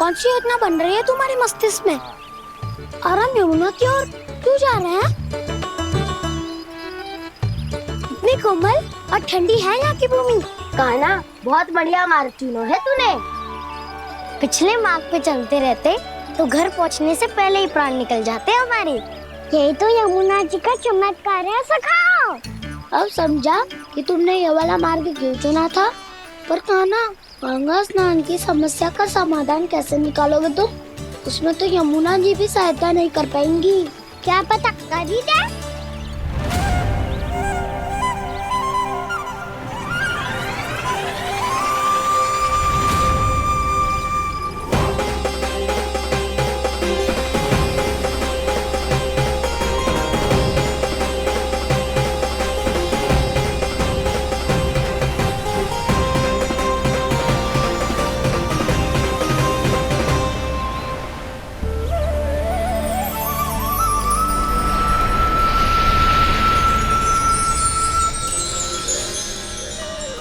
कौन सी योजना बन रही है तुम्हारे मस्तिष्क में? और हम यमुना की ओर क्यों जा रहे हैं? इतनी कोमल और ठंडी है यहाँ की भूमि। कान्हा, बहुत बढ़िया मार्ग चुना है तूने। पिछले मार्ग पे चलते रहते तो घर पहुँचने से पहले ही प्राण निकल जाते हमारे। यही तो यमुना जी का चमत्कार है सखा। अब समझा कि तुमने ये वाला मार्ग क्यों चुना था। पर कान्हा, गंगा स्नान की समस्या का समाधान कैसे निकालोगे तुम? उसमें तो यमुना जी भी सहायता नहीं कर पाएंगी। क्या पता कर ही दे।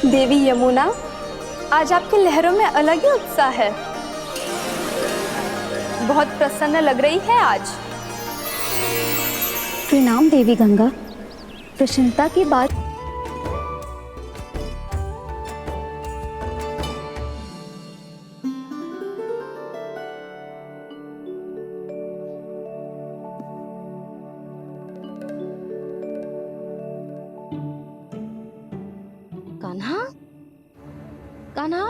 देवी यमुना, आज आपकी लहरों में अलग ही उत्साह है। बहुत प्रसन्न लग रही है आज। प्रणाम देवी गंगा। प्रसन्नता की बात। कान्हा, कान्हा,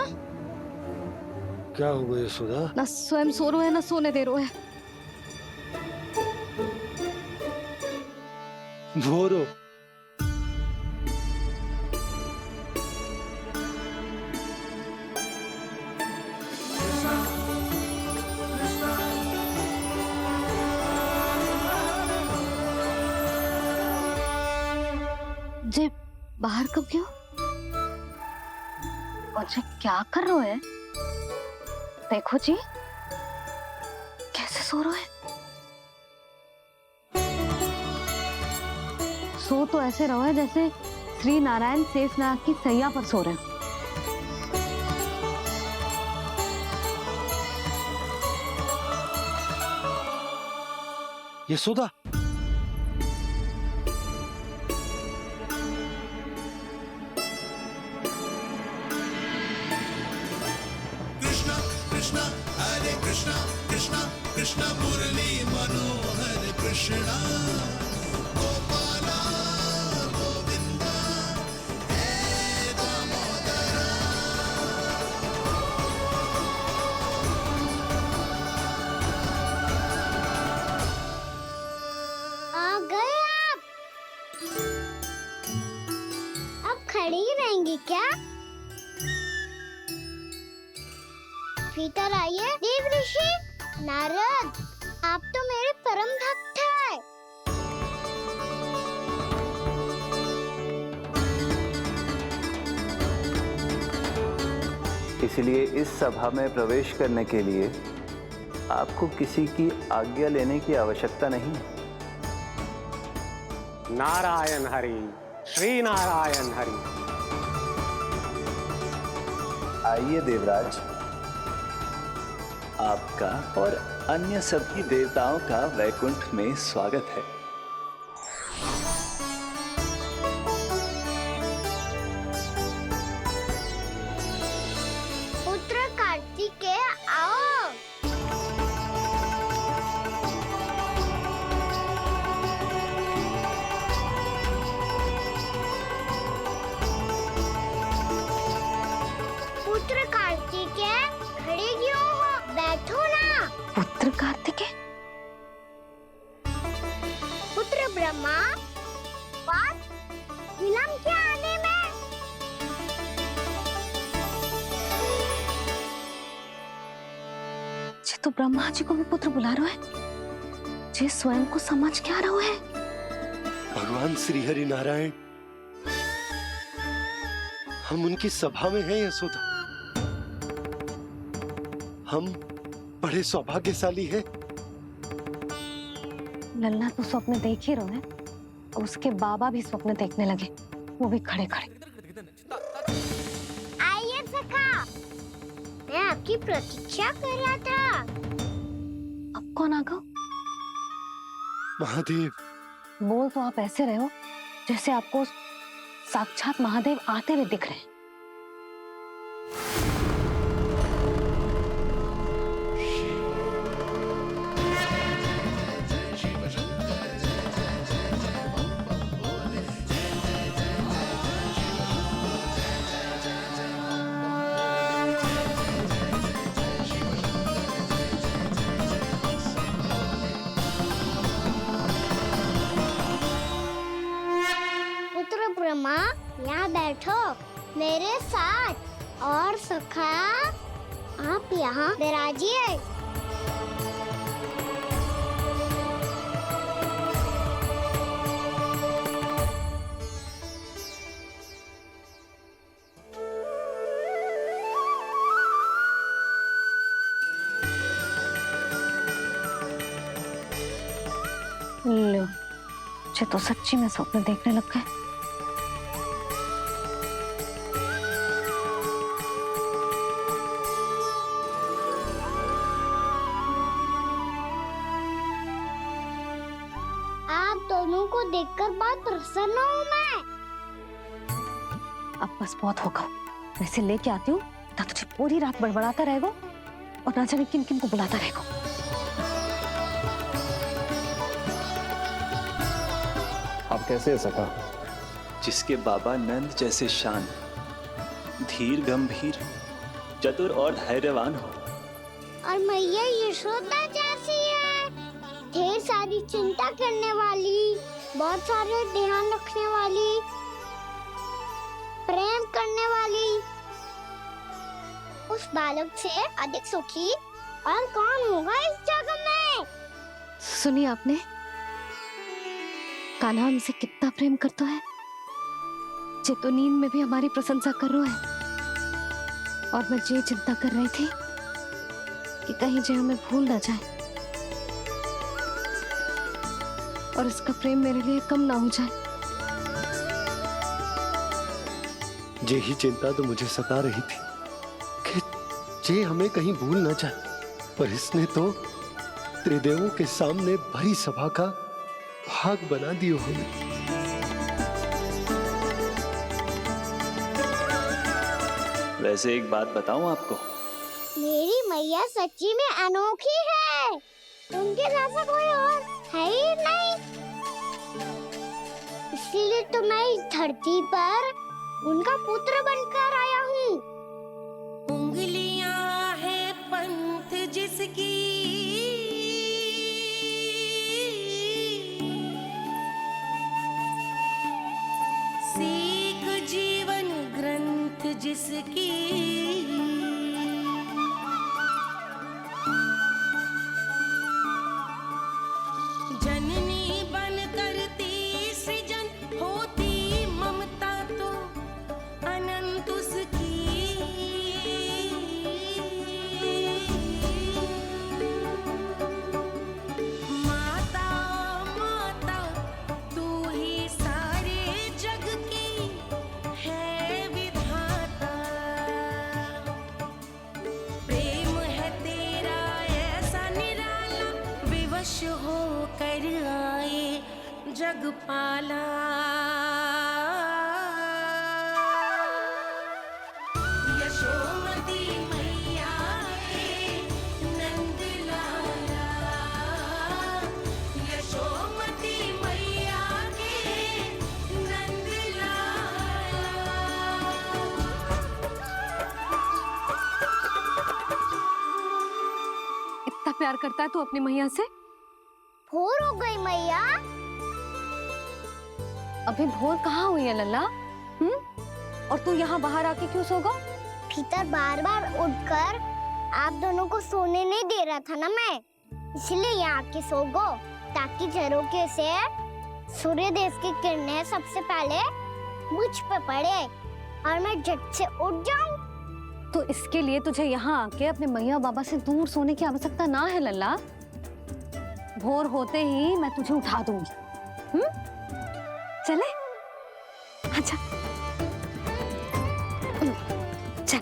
क्या हुआ यशोदा? ना स्वयं सो रहे है ना सोने दे रहे है। भोरो, जे बाहर कब क्यों? और जे क्या कर रहे है? देखो जी, कैसे सो रहे हैं। सो तो ऐसे रहो है जैसे श्री नारायण शेषनाग की सैया पर सो रहे हैं। यशोदा, आ गए आप। अब खड़ी ही रहेंगी क्या? भीतर आइए देव ऋषि। नारद, आप तो मेरे परम भक्त हैं। इसलिए इस सभा में प्रवेश करने के लिए आपको किसी की आज्ञा लेने की आवश्यकता नहीं है। नारायण हरि, श्री नारायण हरि। आइए देवराज, आपका और अन्य सभी देवताओं का वैकुंठ में स्वागत है। पुत्र कार्तिकेय आओ। पुत्र कार्तिकेय, खड़े क्यों हो? बैठो ना। पुत्र कार्तिकेय, पुत्र ब्रह्मा, बात विलंब क्या आने में? जे तो ब्रह्मा जी को भी पुत्र बुला रहे हैं। जे स्वयं को समझ क्या रहे है। भगवान श्री हरि नारायण, हम उनकी सभा में हैं यशोदा। हम बड़े सौभाग्यशाली हैं। लल्ला तो स्वप्न देख ही रहे हैं और उसके बाबा भी स्वप्न देखने लगे, वो भी खड़े खड़े। आइए सखा, मैं आपकी प्रतीक्षा कर रहा था। अब कौन आ गया? महादेव, बोल तो आप ऐसे रहे हो जैसे आपको साक्षात महादेव आते हुए दिख रहे हैं। पुत्र ब्रह्मा, यहाँ बैठो मेरे साथ, और सखा आप यहाँ विराजिए। लो, मुझे तो सच्ची में स्वप्न देखने लग गए। आप दोनों को देखकर बहुत प्रसन्न हूँ मैं। अब बस बहुत होगा, वैसे लेके आती हूँ ना, तुझे पूरी रात बड़बड़ाता रहेगा और ना जाने किन किन को बुलाता रहेगा। आप कैसे है सखा? जिसके बाबा नंद जैसे शान, धीर गंभीर, चतुर और धैर्यवान हो। और मैया यशोदा जैसी है, ढेर सारी चिंता करने वाली, बहुत सारे ध्यान रखने वाली, प्रेम करने वाली। उस बालक से अधिक सुखी और कौन होगा इस जग में? सुनिए आपने, कान्हा हमसे कितना प्रेम करता है, जे तो नींद में भी हमारी प्रशंसा कर रहा है। और मैं ये चिंता कर रही थी कि कहीं जे हमें भूल ना जाए और इसका प्रेम मेरे लिए कम ना हो जाए। यही चिंता तो मुझे सता रही थी कि जे हमें कहीं भूल ना जाए, पर इसने तो त्रिदेवों के सामने भरी सभा का भाग बना दियो हमें। वैसे एक बात बताऊं आपको, मेरी मैया सच्ची में अनोखी है, उनके जैसा कोई और है ही नहीं। इसीलिए तो मैं इस धरती पर उनका पुत्र बनकर आया हूँ। उंगलियां है पंथ जिसकी, सीख जीवन ग्रंथ जिसकी, जननी बन करती सृजन, होती ममता तो अनंत उसकी। माता माता तू ही सारे जग की है विधाता, प्रेम है तेरा ऐसा निराला, विवश हो कर आए जग पाला। यशोमती मैया के नंद लाला, यशोमती मैया के नंद लाला। इतना प्यार करता है तू अपनी मैया से? भोर हो गई मैया। अभी भोर कहाँ हुई है लल्ला? और तू यहाँ बाहर आके क्यों सो गया? भीतर बार बार उठकर आप दोनों को सोने नहीं दे रहा था ना मैं, इसलिए यहाँ आके सो गो, ताकि झरोखे से सूर्य देव की किरणें सबसे पहले मुझ पे पड़े और मैं झट से उठ जाऊं। तो इसके लिए तुझे यहाँ आके अपने मैया बाबा से दूर सोने की आवश्यकता ना है लल्ला। भोर होते ही मैं तुझे उठा दूंगी। चले? अच्छा चल।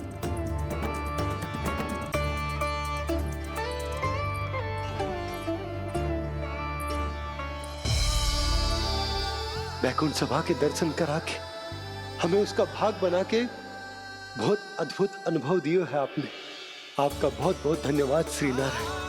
वैकुंठ सभा के दर्शन करा के हमें उसका भाग बना के बहुत अद्भुत अनुभव दियो है आपने। आपका बहुत बहुत धन्यवाद श्रीनारायण।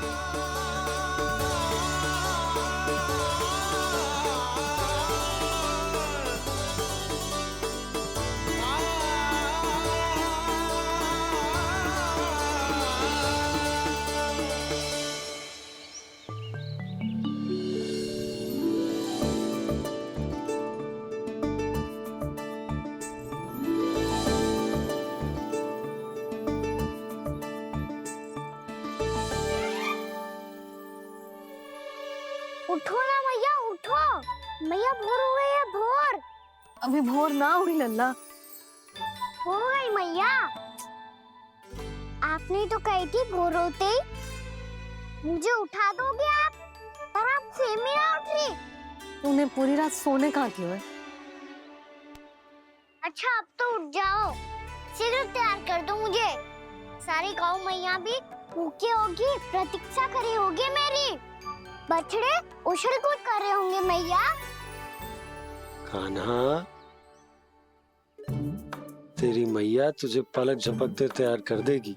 उठो ना मैया, उठो। मैया भोर हो गई है, भोर। अभी भोर ना हुई लल्ला। हो गई मैया। आपने तो कही थी भोर होते ही मुझे उठा दोगे आप, पर आप सेम ही ना उठी। तूने पूरी रात सोने कहाँ क्यों है? अच्छा अब तो उठ जाओ, शीघ्र तैयार कर दो मुझे। सारी गाँव मैया भी भूखी होगी, प्रतीक्षा करी होगी मेरी। बछड़े उछल कूद कर रहे होंगे मैया। कान्हा, तेरी मैया तुझे पलक झपकते तैयार कर देगी,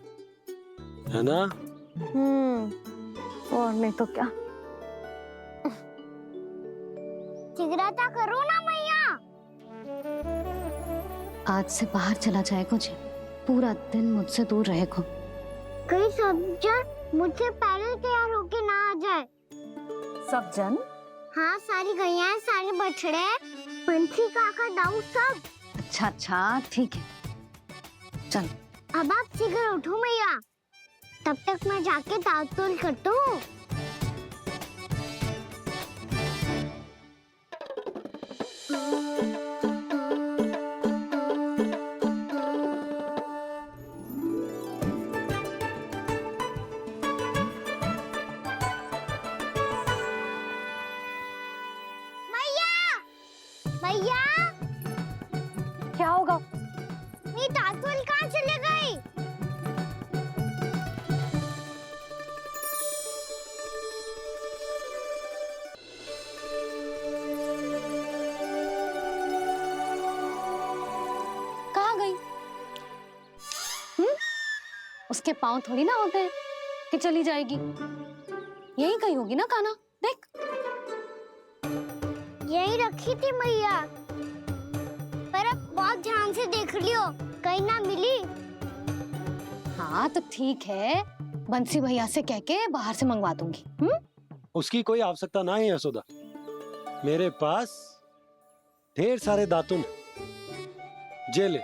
है ना? और नहीं तो क्या। शीघ्रता करो ना मैया। आज से बाहर चला जाएगा जी, पूरा दिन मुझसे दूर रहेगा। कहीं सब जन मुझसे पहले तैयार होके ना आ जाए। सब जन? हाँ, सारी गैया, सारे बछड़े, पंछी, काका, दाऊ सब। अच्छा अच्छा ठीक है, चल। अब आप शीघ्र उठो मैया, तब तक मैं जाके ताल तोल करता हूँ। मैया, क्या होगा? मेरी तातुल कहाँ चले गई? कहाँ गई? उसके पाँव थोड़ी ना होते हैं कि चली जाएगी। यही कहीं होगी ना कान्हा, देख। यही रखी थी मैया, पर अब बहुत ध्यान से देख लियो, कहीं ना मिली। हाँ तो ठीक है, बंसी भैया से कह के बाहर से मंगवा दूंगी। उसकी कोई आवश्यकता ना है यशोदा, मेरे पास ढेर सारे दातुन, जे ले।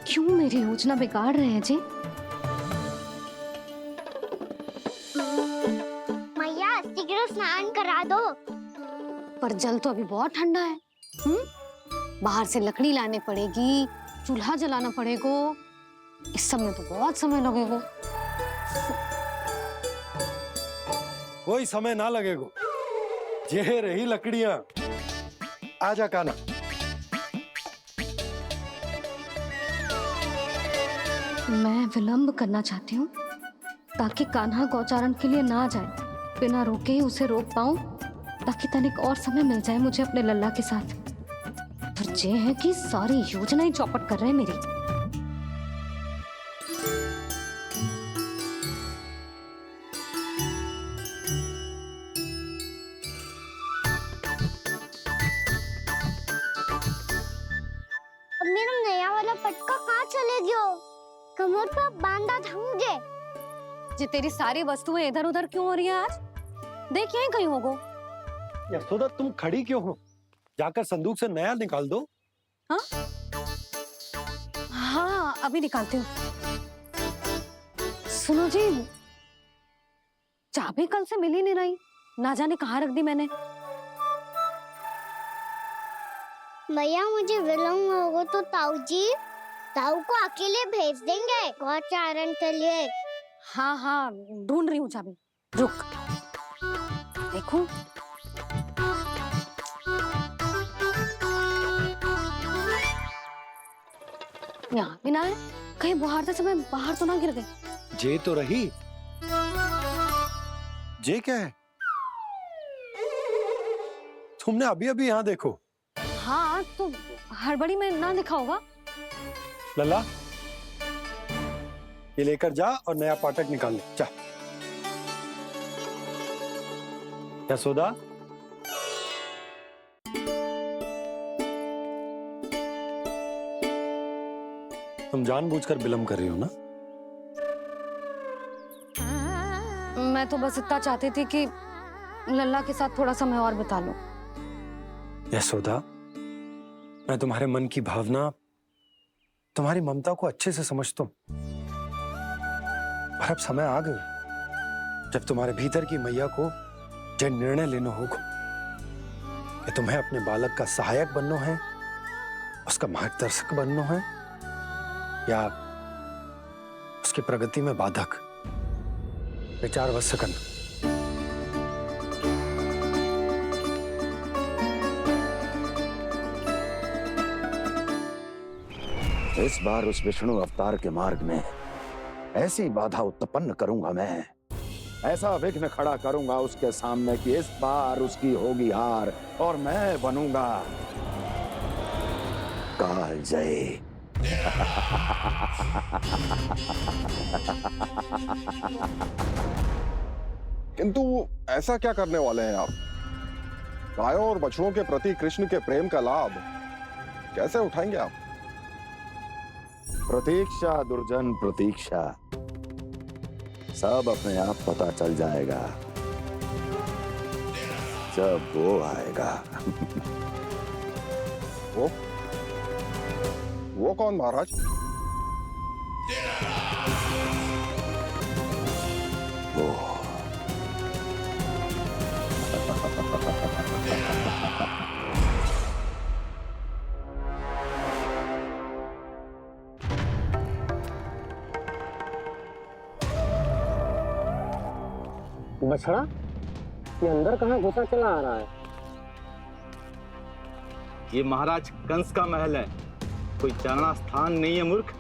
क्यों मेरी योजना बिगाड़ रहे हैं जी? मैया शीघ्र स्नान करा दो। पर जल तो अभी बहुत ठंडा है। बाहर से लकड़ी लाने पड़ेगी, चूल्हा जलाना पड़ेगा। इस सब में तो बहुत समय लगेगा। कोई समय ना लगेगा, ये रही लकड़ियां। आजा कान्हा। मैं विलंब करना चाहती हूँ ताकि कान्हा गौचारण के लिए ना जाए। बिना रोके ही उसे रोक पाऊं, ताकि तनिक और समय मिल जाए मुझे अपने लल्ला के साथ। पर ये है कि सारी योजना ही चौपट कर रहे हैं मेरी। अब मेरा नया वाला पटका कहाँ चले गयो? कमर पर बांधा था मुझे। जी तेरी सारी वस्तुएं इधर उधर क्यों हो रही है आज? देख यहीं कहीं होगो। यशोदा तुम खड़ी क्यों हो? जाकर संदूक से नया निकाल दो। हाँ हाँ अभी निकालती हूँ। सुनो जी, चाबी कल से मिल ही नहीं रही, ना जाने कहाँ रख दी मैंने। भैया मुझे विलम्ब होगा तो ताऊ को अकेले भेज देंगे गौचारण के लिए। हाँ हाँ ढूंढ रही हूँ चाबी, रुक। देखूं। यहाँ भी ना है, कहीं बुहारते समय बाहर तो ना गिर गई। जे तो रही। जे क्या है? तुमने अभी अभी यहाँ देखो। हाँ तो हड़बड़ी में ना दिखा होगा। लल्ला, ये लेकर जा और नया पाठक निकाल ले जा। यशोदा, तुम जानबूझकर विलंब कर रही हो ना? मैं तो बस इतना चाहती थी कि लल्ला के साथ थोड़ा समय और बिता लूं। यशोदा, मैं तुम्हारे मन की भावना, तुम्हारी ममता को अच्छे से समझता हूं। पर अब समय आ गया जब तुम्हारे भीतर की मैया को यह निर्णय लेना होगा कि तुम्हें अपने बालक का सहायक बनना है, उसका मार्गदर्शक बनना है, या उसकी प्रगति में बाधक। विचार अवश्य करना। इस बार उस विष्णु अवतार के मार्ग में ऐसी बाधा उत्पन्न करूंगा मैं, ऐसा विघ्न खड़ा करूंगा उसके सामने कि इस बार उसकी होगी हार और मैं बनूंगा कालजयी। किंतु ऐसा क्या करने वाले हैं आप? गायों और बछड़ों के प्रति कृष्ण के प्रेम का लाभ कैसे उठाएंगे आप? प्रतीक्षा दुर्जन प्रतीक्षा, सब अपने आप पता चल जाएगा जब वो आएगा। वो कौन महाराज? वो बछड़ा, ये अंदर कहाँ घुसा चला आ रहा है? ये महाराज कंस का महल है, कोई चलना स्थान नहीं है मूर्ख।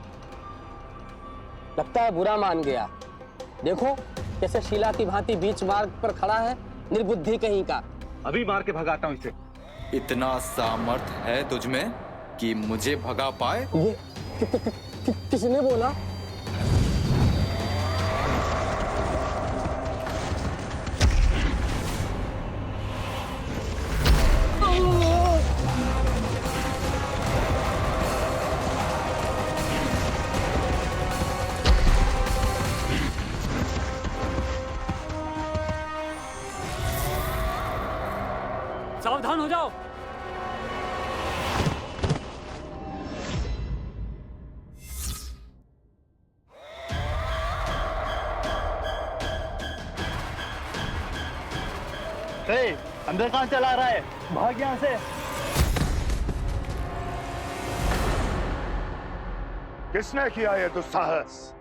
लगता है बुरा मान गया। देखो कैसे शीला की भांति बीच मार्ग पर खड़ा है, निर्बुद्धि कहीं का। अभी मार के भगाता हूँ इसे। इतना सामर्थ है तुझमें कि मुझे भगा पाए? ये किसने बोला? सावधान हो जाओ। अंदर कहाँ चला रहा है? भाग यहाँ से। किसने किया ये दुस्साहस?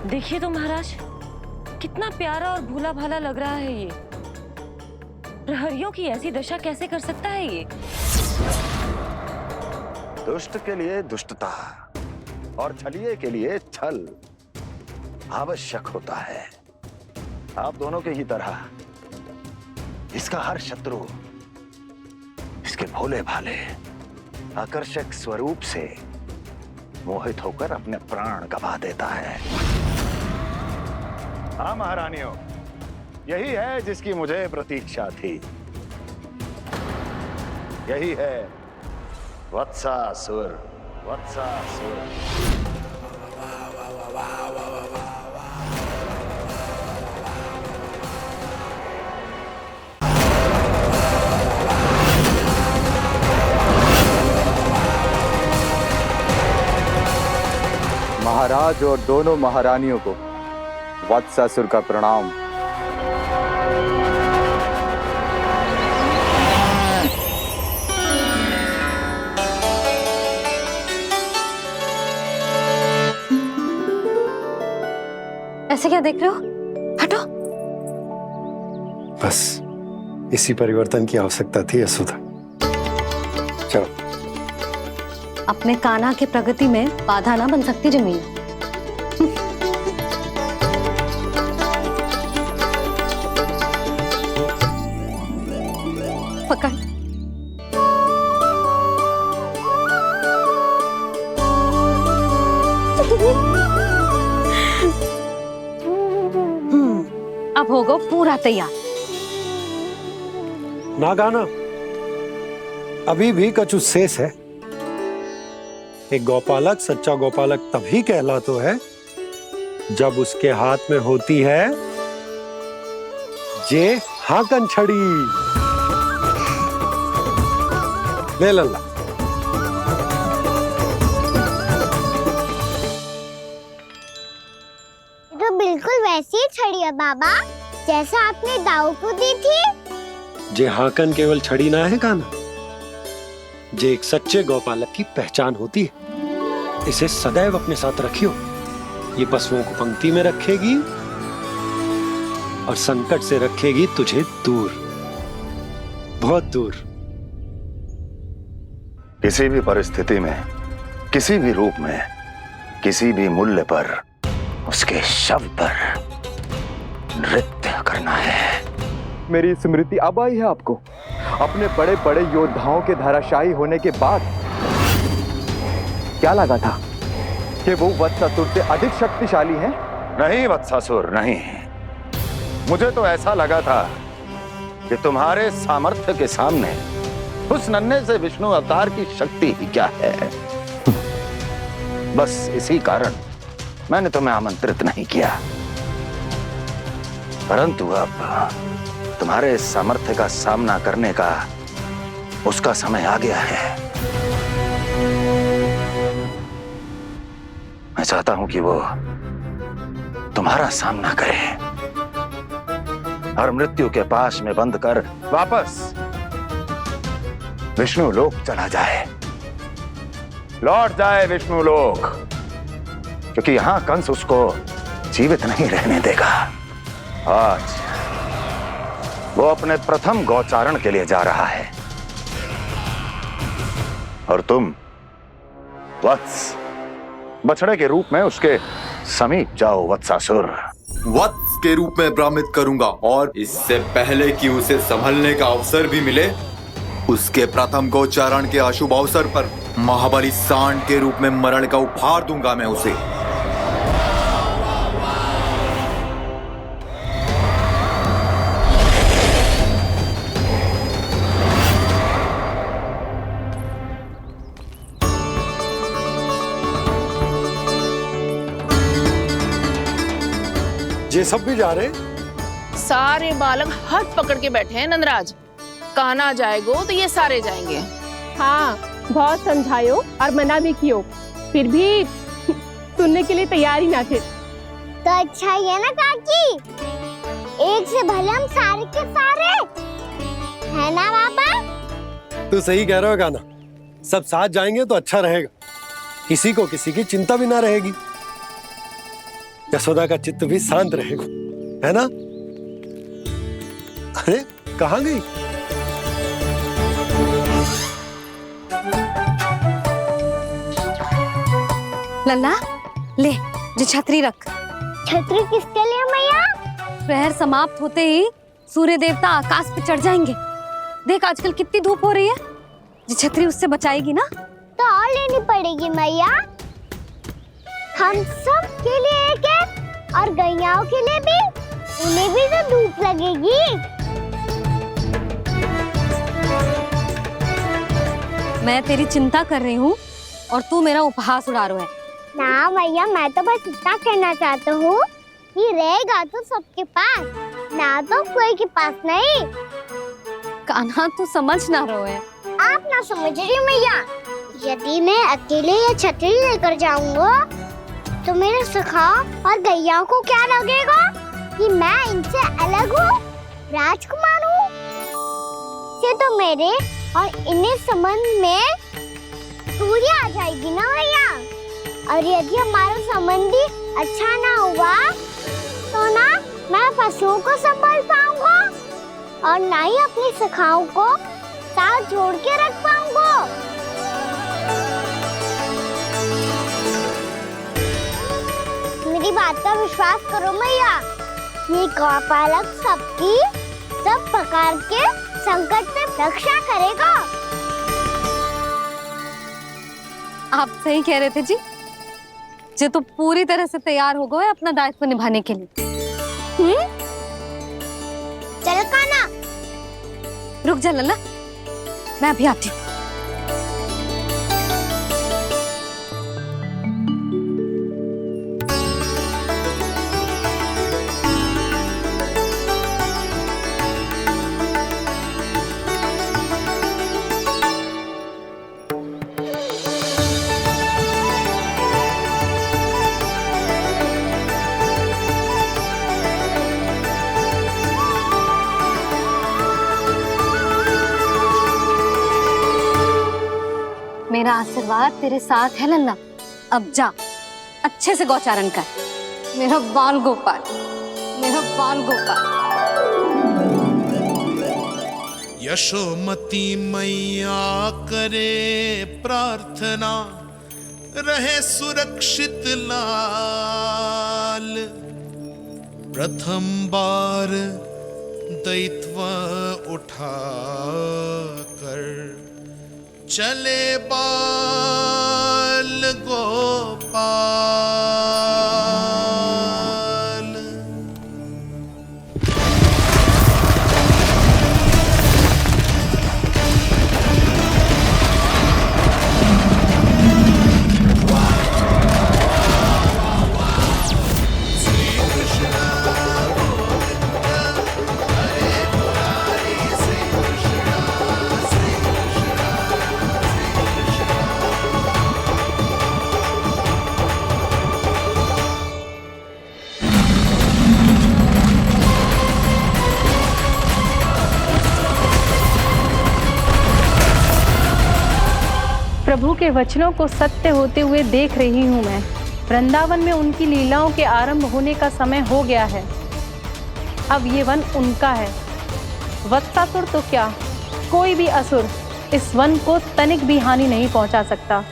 देखिए तो महाराज, कितना प्यारा और भोला भाला लग रहा है ये। प्रहरियों की ऐसी दशा कैसे कर सकता है ये? दुष्ट के लिए दुष्टता और छलिए के लिए छल आवश्यक होता है। आप दोनों के ही तरह इसका हर शत्रु इसके भोले भाले आकर्षक स्वरूप से मोहित होकर अपने प्राण गंवा देता है। हाँ महारानियों, यही है जिसकी मुझे प्रतीक्षा थी। यही है वत्सासुर। वत्सासुर। महाराज और दोनों महारानियों को वत्सासुर का प्रणाम। ऐसे क्या देख रहे हो? हटो। बस इसी परिवर्तन की आवश्यकता थी यशोदा। चलो। अपने कान्हा की प्रगति में बाधा ना बन सकती जमीन। पकड़। अब होगा पूरा तैयार। ना गाना, अभी भी कछु शेष है। एक गौपालक सच्चा गौपालक तभी कहलाता है जब उसके हाथ में होती है जे हाकन छड़ी। ले लल्ला। तो बिल्कुल वैसी ही छड़ी है बाबा जैसा आपने दाऊ को दी थी। जे हाकन केवल छड़ी ना है कान्हा, जे एक सच्चे गौपालक की पहचान होती है। इसे सदैव अपने साथ रखियो। ये पशुओं को पंक्ति में रखेगी और संकट से रखेगी तुझे दूर, बहुत दूर। किसी भी परिस्थिति में, किसी भी रूप में, किसी भी मूल्य पर उसके शव पर नृत्य करना है। मेरी स्मृति अब आई है आपको? अपने बड़े बड़े योद्धाओं के धराशायी होने के बाद क्या लगा था कि वो वत्सासुर से अधिक शक्तिशाली हैं? नहीं वत्सासुर, नहीं। मुझे तो ऐसा लगा था कि तुम्हारे सामर्थ्य के सामने उस नन्हे से विष्णु अवतार की शक्ति ही क्या है। बस इसी कारण मैंने तुम्हें आमंत्रित नहीं किया। परंतु अब तुम्हारे इस सामर्थ्य का सामना करने का उसका समय आ गया है। मैं चाहता हूं कि वो तुम्हारा सामना करे और मृत्यु के पाश में बंद कर वापस विष्णु लोक चला जाए, लौट जाए विष्णु लोक, क्योंकि यहां कंस उसको जीवित नहीं रहने देगा। आज वो अपने प्रथम गौचारण के लिए जा रहा है और तुम वत्स, बछड़े के रूप में उसके समीप जाओ वत्सासुर। वत्स के रूप में भ्रमित करूंगा और इससे पहले कि उसे संभलने का अवसर भी मिले, उसके प्रथम गोचारण के अशुभ अवसर पर महाबली सांड के रूप में मरण का उपहार दूंगा मैं उसे। ये सब भी जा रहे? सारे बालक हाथ पकड़ के बैठे हैं नंदराज। कान्हा जाएगो तो ये सारे जाएंगे। हाँ, बहुत समझायो और मना भी कियो, फिर भी सुनने के लिए तैयार ही ना थे। तो अच्छा ही है ना काकी, एक से भले हम सारे के सारे है ना बाबा। तू सही कह रहा है गाना, सब साथ जाएंगे तो अच्छा रहेगा, किसी को किसी की चिंता भी ना रहेगी, यशोदा का चित्त भी शांत रहेगा, है ना? अरे कहाँ गई? लल्ला ले, जो छतरी रख। छतरी किसके लिए मैया? प्रहर समाप्त होते ही सूर्य देवता आकाश पे चढ़ जाएंगे। देख आजकल कितनी धूप हो रही है, जो छतरी उससे बचाएगी ना। तो और लेनी पड़ेगी मैया, हम सब के लिए एक एक और गैयाओं के लिए भी, उन्हें भी तो धूप लगेगी। मैं तेरी चिंता कर रही हूँ और तू मेरा उपहास उड़ा रहा है। ना भैया, मैं तो बस इतना कहना चाहता हूँ कि रहेगा तो सबके पास, ना तो कोई के पास नहीं। कान्हा तू समझ ना रहो है। आप ना समझ रही मैया, यदि मैं अकेले ये छतरी लेकर जाऊंगा तो मेरे सखा और गैया को क्या लगेगा कि मैं इनसे अलग हूँ, राजकुमार हूँ। ये तो मेरे और इन्हें संबंध में दूरी आ जाएगी ना भैया। और यदि हमारा संबंध भी अच्छा ना हुआ तो ना मैं पशुओं को संभाल पाऊंगा और ना ही अपनी सखाओं को साथ जोड़ के रख पाऊंगा। मेरी बात का विश्वास करो मैया, ये गौपालक सबकी सब प्रकार के संकट से रक्षा करेगा। आप सही कह रहे थे जी। जे तो पूरी तरह से तैयार हो गए अपना दायित्व निभाने के लिए। चल कान्हा। रुक जा लल्ला, मैं अभी आती हूँ। मेरा आशीर्वाद तेरे साथ है लल्ला। अब जा, अच्छे से गौचारण कर। मेरा बाल गोपाल, मेरा बाल गोपाल। यशोमती मैया करे प्रार्थना, रहे सुरक्षित लाल। प्रथम बार दैत्व उठा कर चले बाल गोपाल। प्रभु के वचनों को सत्य होते हुए देख रही हूँ मैं। वृंदावन में उनकी लीलाओं के आरंभ होने का समय हो गया है। अब ये वन उनका है। वत्सासुर तो क्या, कोई भी असुर इस वन को तनिक भी हानि नहीं पहुंचा सकता।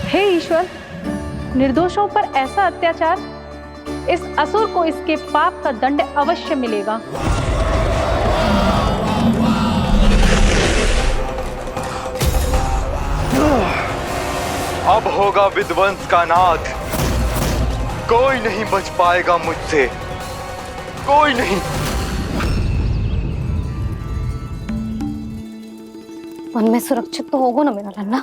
हे ईश्वर, निर्दोषों पर ऐसा अत्याचार, इस असुर को इसके पाप का दंड अवश्य मिलेगा। अब होगा विध्वंस का नाद। कोई नहीं बच पाएगा मुझसे, कोई नहीं। वन में सुरक्षित तो होगा ना मेरा लल्ला।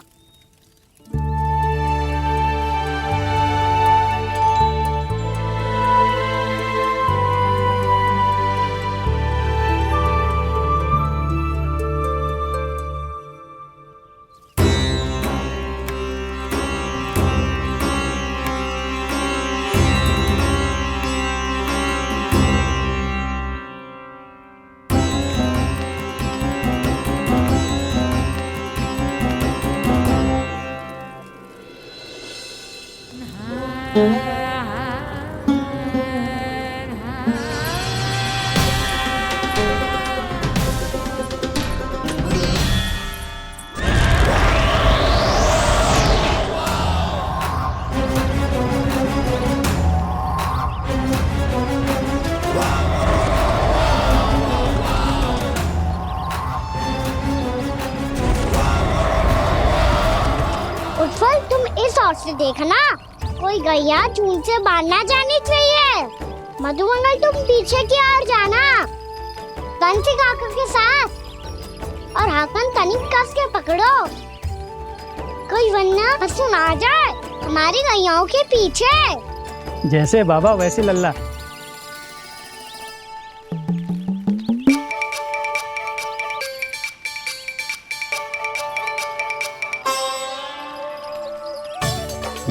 उत्पल, तुम इस ओर से देखना, कोई गैया चून से बाहर ना जानी चाहिए। मधुमंगल, तुम पीछे की ओर जाना, कंसी काका के साथ, और हाकन तनिक कस के पकड़ो, कोई वरना पशु ना आ जाए हमारी गैयाओं के पीछे। जैसे बाबा वैसे लल्ला।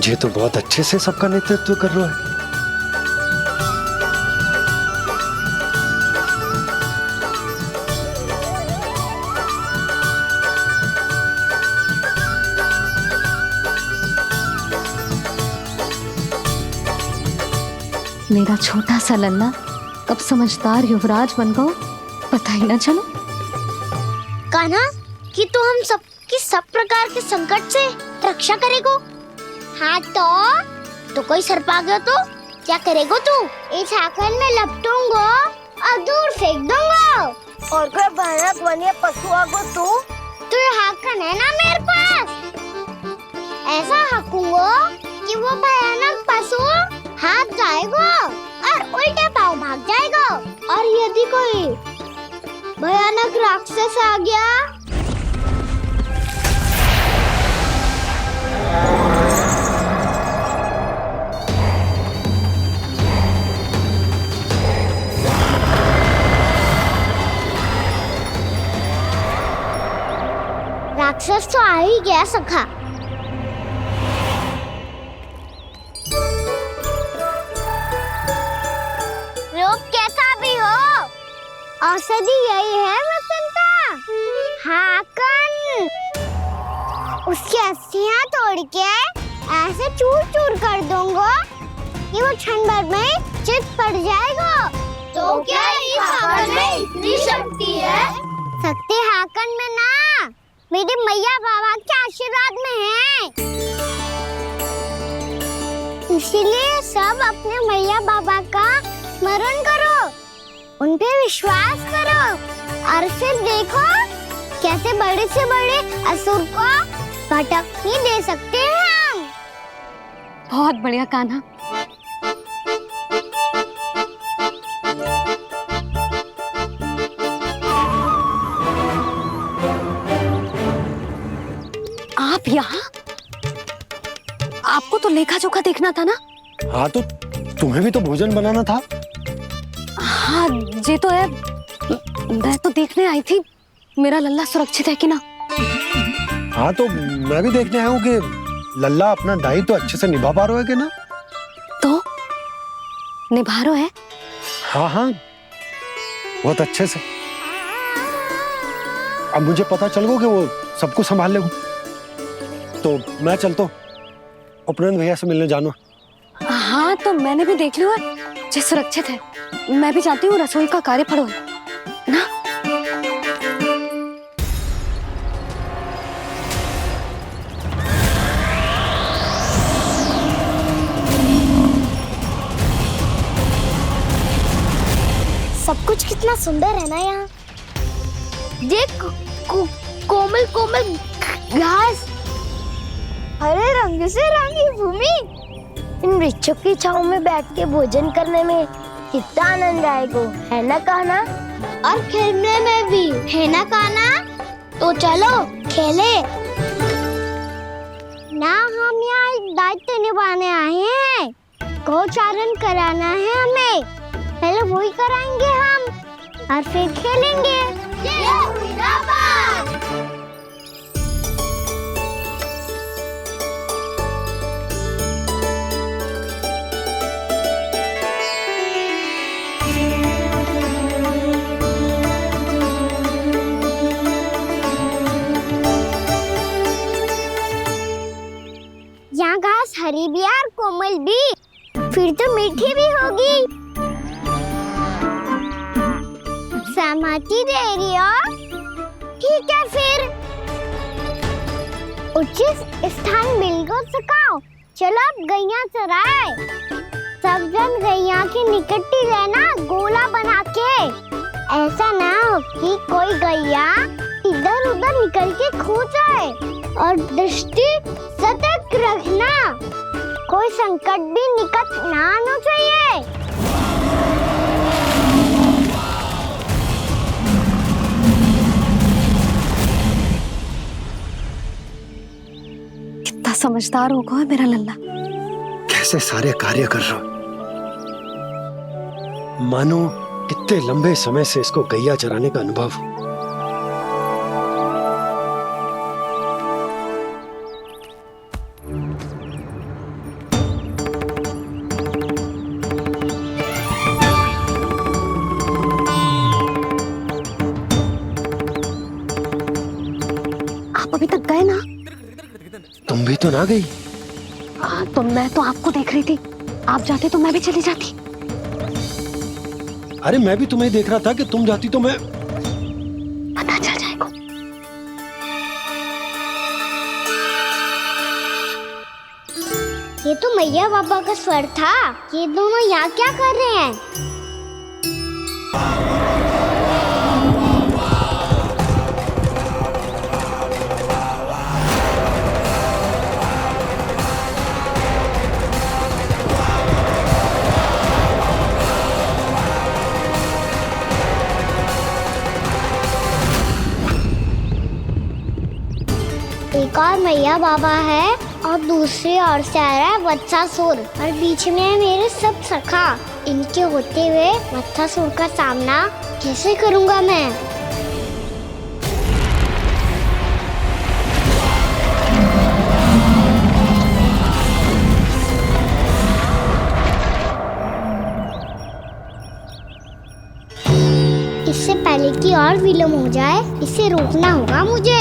ये तो बहुत अच्छे से सबका नेतृत्व कर रहा है। छोटा सा लल्ला कब समझदार युवराज बन गो पता ही ना चलो। कान्हा कि तू हम सबकी सब प्रकार के संकट से रक्षा करेगो। हाँ तो कोई सर पा गया तो क्या करेगो तू? इस हाकन में लपटूंगो और दूर फेंक दूंगा। और कोई भयानक वन्य पशु आगो तो ये हाकन है ना मेरे पास, ऐसा हाकूंगो कि वो भयानक पशु हाथ जाएगो और उल्टे पाँव भाग जाएगा। और यदि कोई भयानक राक्षस आ गया राक्षस तो आ ही गया सखा। रोग कैसा भी हो औषधि यही है वसंता। हाकन उसकी अस्थियां तोड़ के ऐसे चूर चूर कर दूंगा कि वो क्षण भर में चित पड़ जाएगा। तो क्या इस हाकन में इतनी शक्ति है? शक्ति हाकन में ना मेरी मैया बाबा के आशीर्वाद में है। इसीलिए सब अपने मैया बाबा का स्मरण करो, उन पे विश्वास करो और फिर देखो कैसे बड़े से बड़े असुर को भटकने दे सकते हैं हम। बहुत बढ़िया कान्हा। आप यहाँ? आपको तो लेखा जोखा देखना था ना? हाँ तो तुम्हें भी तो भोजन बनाना था। हाँ ये तो है, मैं तो देखने आई थी मेरा लल्ला सुरक्षित है कि ना। हाँ तो मैं भी देखने आया हूँ कि लल्ला अपना दायित्व तो अच्छे से निभा पा रहा है कि ना। तो निभा रहा है? हाँ हाँ बहुत अच्छे से। अब मुझे पता चल गया कि वो सब कुछ संभाल लेगा। तो मैं चलता हूँ, उपनंद भैया से मिलने जाना। हाँ तो मैंने भी देख लिया जो सुरक्षित है। मैं भी चाहती हूँ रसोई का कार्य पड़ो ना। सब कुछ कितना सुंदर है ना यहाँ। देख कोमल कोमल घास, हरे रंग से रंगी भूमि। इन वृक्षों की छांव में बैठ के भोजन करने में कितना आनंद आएगा, है ना कान्हा? और खेलने में भी, है ना कान्हा? तो चलो खेले ना। हम यहाँ एक दायित्व निभाने आए हैं, गोचारण कराना है हमें। पहले वही कराएंगे हम और फिर खेलेंगे। यहाँ घास हरी भी और कोमल भी, फिर तो मीठी भी होगी। सहमति दे रही हो? ठीक है फिर उचित स्थान मिलकर सकाओ। चलो अब गैया चराए। सब जन गैया के निकट ही रहना, गोला बना के। ऐसा ना हो कि कोई गैया इधर उधर निकल के खो जाए। और दृष्टि सतर्क रखना, कोई संकट भी निकट ना आना चाहिए। कितना समझदार होगा है मेरा लल्ला। कैसे सारे कार्य कर रहा, मानो कितने लंबे समय से इसको गैया चराने का अनुभव हो। आप अभी तक गए ना? तुम भी तो ना गई। तो मैं तो आपको देख रही थी, आप जाते तो मैं भी चली जाती। अरे मैं भी तुम्हें देख रहा था कि तुम जाती तो मैं पता चल जाएगा। ये तो मैया बाबा का स्वर था। ये दोनों यहाँ क्या कर रहे हैं? एक और मैया बाबा है और दूसरी ओर से आ रहा है वत्सासुर और बीच में है मेरे सब सखा। इनके होते हुए वत्सासुर का सामना कैसे करूंगा मैं? इससे पहले कि और विलम्ब हो जाए, इसे रोकना होगा मुझे।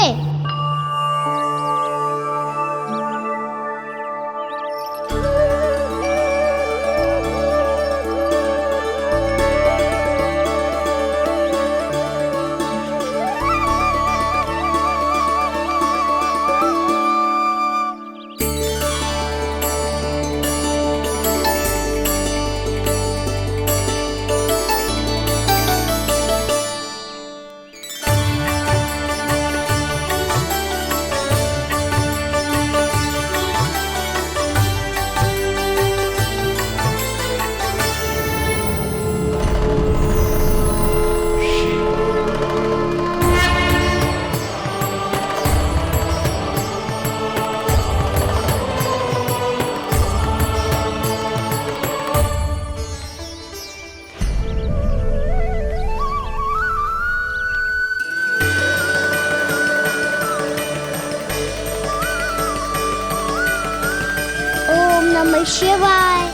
ओम नमः शिवाय।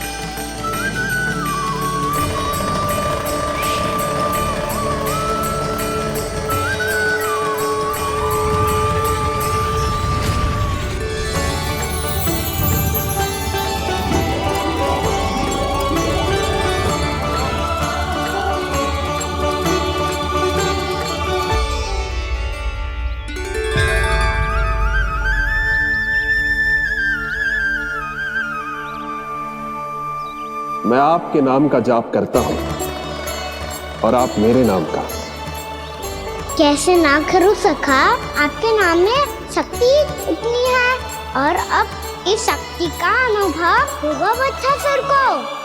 मैं आपके नाम का जाप करता हूं और आप मेरे नाम का। कैसे ना करूं सखा? आपके नाम में शक्ति इतनी है और अब इस शक्ति का अनुभव होगा वत्सासुर को।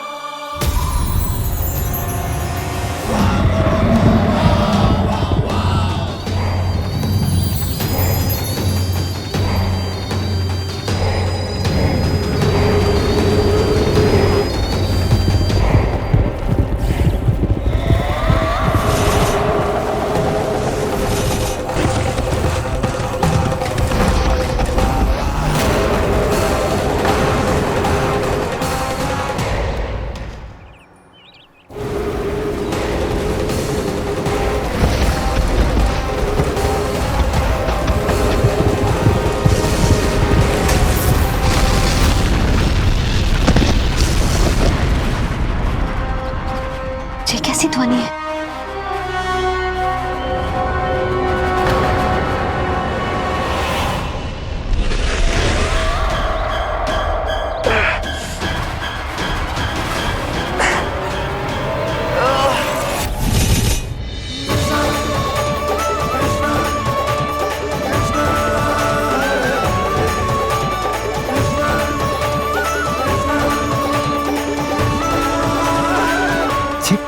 ये कैसी ध्वनि है?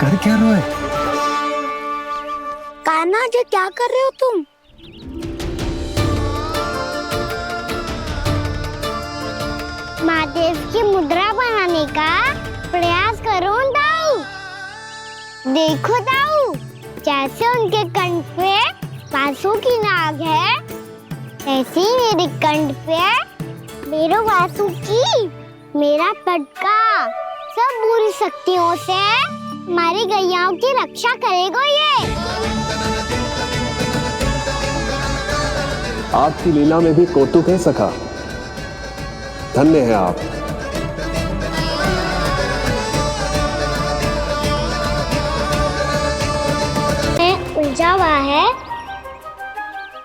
कर क्या रहे हो? कान्हा जी क्या कर रहे हो तुम? महादेव की मुद्रा बनाने का प्रयास करो दाऊ। देखो दाऊ, जैसे उनके कंठ पे वासु की नाग है, ऐसे ही मेरे कंठ पे मेरे वासु की मेरा पटका। सब बुरी शक्तियों से हमारी गैयाओं की रक्षा करेगा ये। आपकी लीला में भी कौतुक है सखा। धन्य है आप।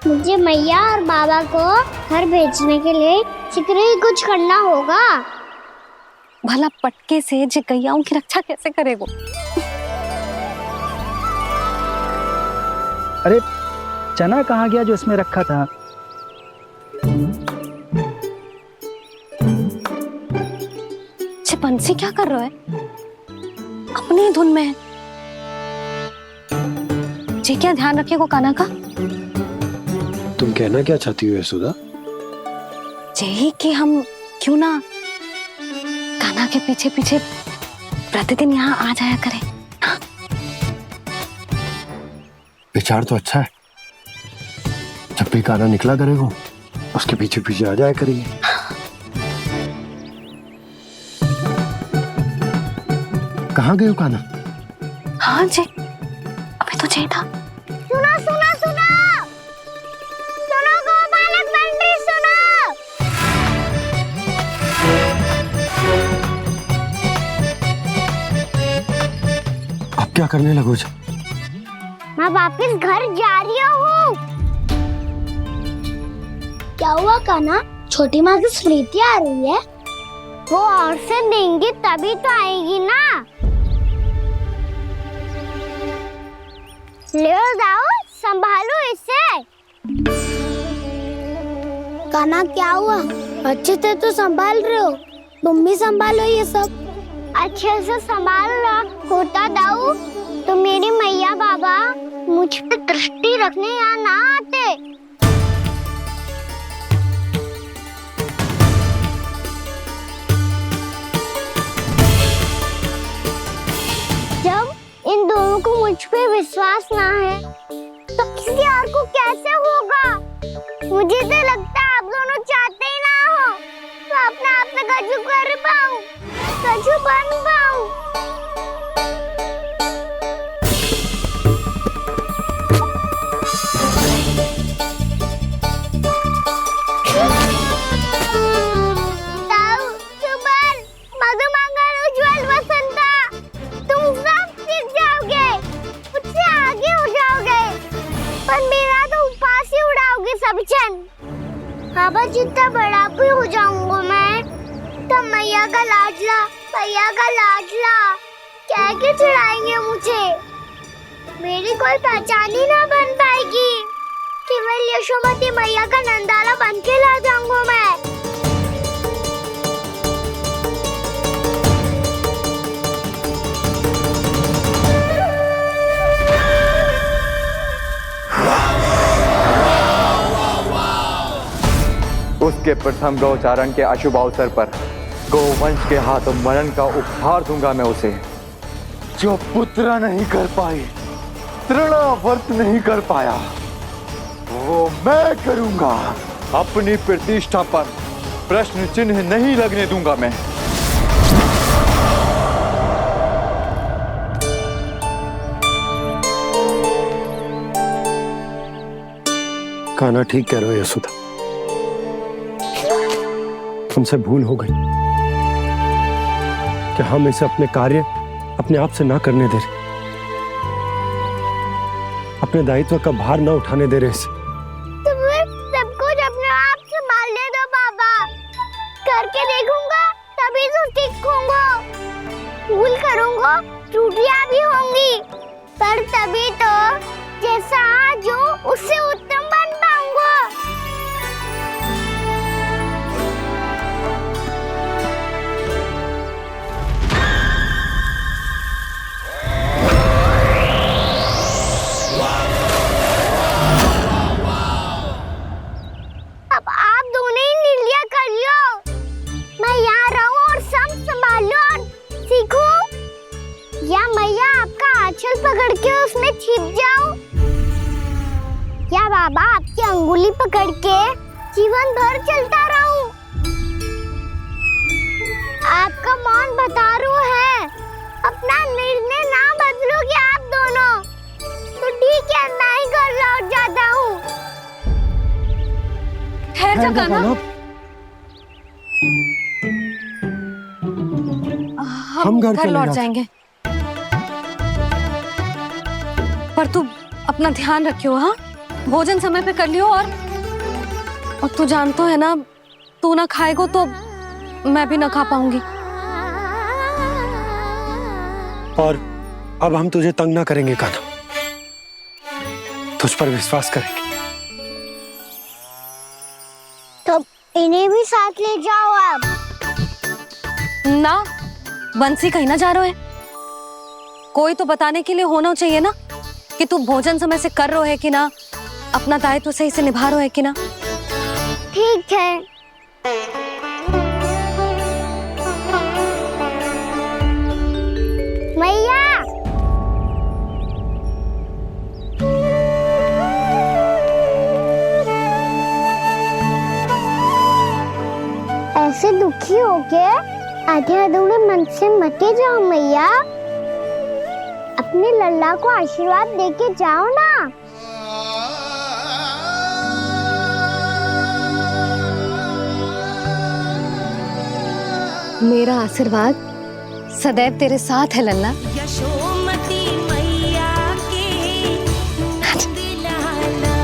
मुझे मैया और बाबा को घर भेजने के लिए शीघ्र ही कुछ करना होगा। भला पटके से गैयाओं की रक्षा कैसे करेगो? अरे चना कहाँ गया जो इसमें रखा था? बंसी क्या कर रहा है? अपनी ही धुन में है। जी क्या ध्यान रखिएगा कान्हा का। तुम कहना क्या चाहती हो यशोदा? यही कि हम क्यों ना कान्हा के पीछे पीछे प्रतिदिन यहाँ आ जाया करें। विचार तो अच्छा है। जब भी कान्हा निकला करेगा उसके पीछे पीछे आ जाया करेंगे। कहाँ गए हो कान्हा? हाँ जी, अभी तो चाहिए था। सुनो सुनो सुनो सुनो गोपालक बंटी सुनो। अब क्या करने लगोगे? मैं वापस घर जा रही हूँ। क्या हुआ कान्हा? छोटी माँ की स्मृति आ रही है। वो और से देंगी तभी तो आएगी ना। ले जाओ, संभालो इसे। कान्हा क्या हुआ? अच्छे से तो संभाल रहे हो, तुम भी संभालो ये सब। अच्छे से संभाल रहा होता दाऊ तो मेरी मैया बाबा मुझ पे दृष्टि रखने यहाँ ना आते। जब इन दोनों को मुझ पे विश्वास ना है तो किसी और को कैसे होगा? मुझे तो लगता है आप दोनों चाहते ही ना हो तो अपने आप से कछु कर पाऊं, कछु बन पाऊं। बाबा जितना बड़ा भी हो जाऊंगा मैं तब मैया का लाडला कह के चिढ़ाएंगे मुझे। मेरी कोई पहचान ही ना बन पाएगी। केवल यशोमती मैया का नंदाला बन के ला जाऊंगा मैं। उसके प्रथम गौचारण के अशुभ अवसर पर गोवंश के हाथों मरण का उपहार दूंगा मैं उसे। जो पुत्र नहीं कर पाई, तृणावर्त नहीं कर पाया, वो मैं करूंगा। अपनी प्रतिष्ठा पर प्रश्न चिन्ह नहीं लगने दूंगा मैं। कान्हा ठीक कह रहे हो यशोदा, हमसे भूल हो गई कि हम इसे अपने कार्य अपने आप से ना करने दे रहे, अपने दायित्व का भार ना उठाने दे रहे इसे। तो फिर सब कुछ अपने आप से संभालने दो बाबा। करके देखूंगा तभी तो सीखूंगा। भूल करूंगा, त्रुटियां भी होंगी, पर तभी तो जैसा आज हूं उससे उत्तम बन पाऊंगा। अब आप दोनों ही निर्णय कर लो। मैं यहाँ रहूं और सब संभालूं और सीखूं, या मैया आपका आंचल पकड़ के उसमें छिप जाऊं, या बाबा आपकी अंगुली पकड़ के जीवन भर चलता रहूं। आपका मौन बता रहा है, अपना निर्णय ना बदलोगे आप दोनों तो ठीक है, मैं ही घर लौट जाता हूँ। ठहर जा कान्हा, हम घर लौट जाएंगे, पर तू अपना ध्यान रखियो। हाँ, भोजन समय पे कर लियो। और तू जानतो है ना, तू ना खाएगो तो मैं भी ना खा पाऊंगी। और अब हम तुझे तंग ना करेंगे कान्हा, तुझ पर विश्वास करेंगे। तो इन्हें भी साथ ले जाओ अब। ना, बंसी कहीं ना जा रहे है। कोई तो बताने के लिए होना चाहिए ना कि तू भोजन समय से कर रहे है कि ना, अपना दायित्व सही से निभा रहे है कि ना। ठीक है। मैया, ऐसे दुखी हो के आधे अधूरे मन से मत जाओ मैया, अपने लल्ला को आशीर्वाद देके जाओ ना। मेरा आशीर्वाद सदैव तेरे साथ है लल्ला। यशोमती मैया के नंद लाला,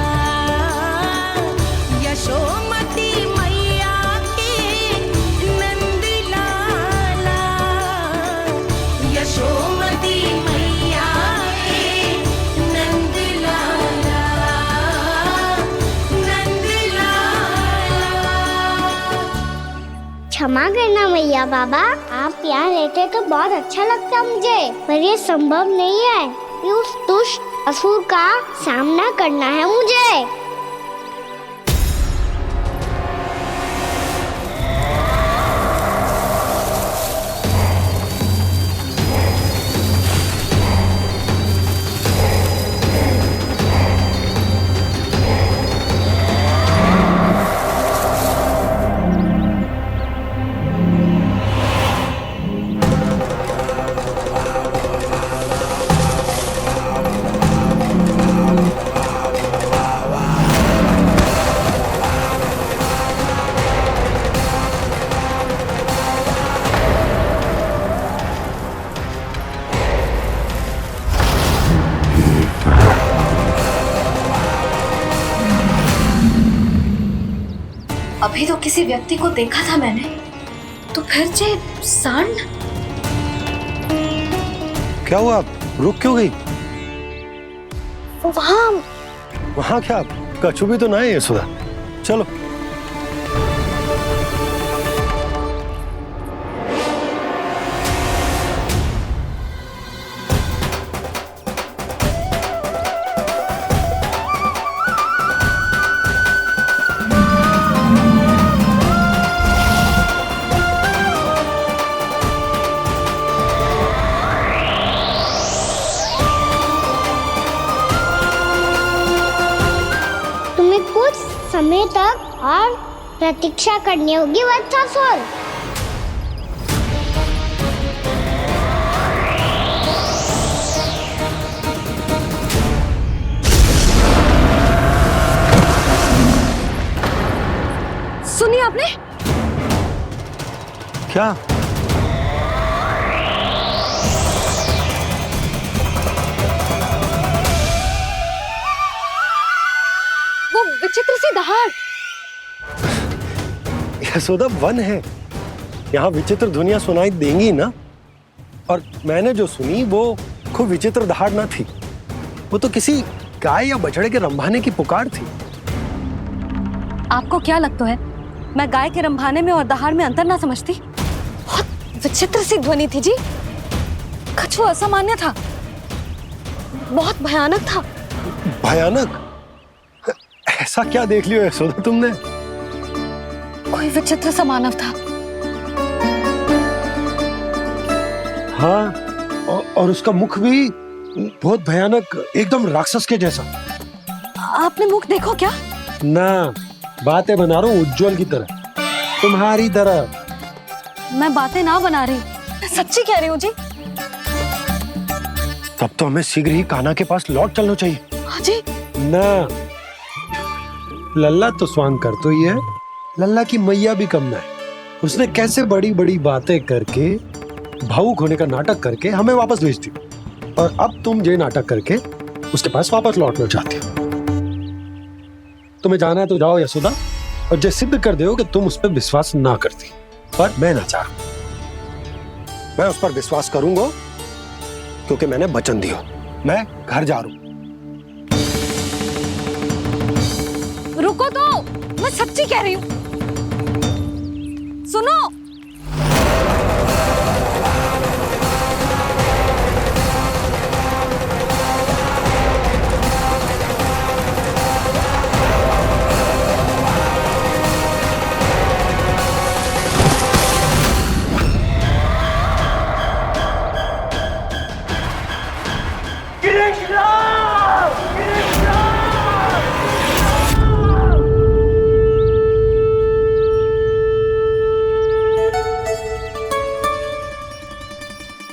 यशोमती मैया के नंद लाला, यशोमती मैया के नंद लाला, नंद लाला। क्षमा करना मैया बाबा, आप यहाँ रहते तो बहुत अच्छा लगता मुझे, पर ये संभव नहीं है कि उस दुष्ट असुर का सामना करना है मुझे। अभी तो किसी व्यक्ति को देखा था मैंने, तो फिर से सांड। क्या हुआ, रुक क्यों गई? वहाँ क्या कछु भी तो ना है यशोदा, चलो। समय तक और प्रतीक्षा करनी होगी वत्सासुर। सुनिए आपने क्या? वो विचित्र सी दहाड़। यशोदा वन है, यहाँ विचित्र ध्वनियां सुनाई देंगी ना। और मैंने जो सुनी वो खूब विचित्र दहाड़ ना थी, वो तो किसी गाय या बछड़े के रंभाने की पुकार थी। आपको क्या लगता है मैं गाय के रंभाने में और दहाड़ में अंतर ना समझती? बहुत विचित्र सी ध्वनि थी जी, कुछ वो असामान्य था, बहुत भयानक था। भयानक? ऐसा क्या देख लियो यशोदा तुमने? कोई विचित्र सा मानव था। हाँ, और उसका मुख भी बहुत भयानक, एकदम राक्षस के जैसा। आपने मुख देखो क्या? ना, बातें बना रहा हूँ उज्जवल की तरह, तुम्हारी तरह। मैं बातें ना बना रही, मैं सच्ची कह रही हूँ जी। तब तो हमें शीघ्र ही कान्हा के पास लौट चलना चाहिए। हाँ जी। ना, लल्ला तो स्वांग कर तो ही है, लल्ला की मैया भी कम ना है। उसने कैसे बड़ी बड़ी बातें करके, भावुक होने का नाटक करके हमें वापस भेज दी, और अब तुम ये नाटक करके उसके पास वापस लौटना चाहती हो। तुम्हें जाना है तो जाओ यशोदा, और जो सिद्ध कर दो कि तुम उस पर विश्वास ना करती। पर मैं ना चाहूं, मैं उस पर विश्वास करूंगा क्योंकि मैंने वचन दिया। मैं घर जा रहा हूं। रुको तो, मैं सच्ची कह रही हूँ। सुनो,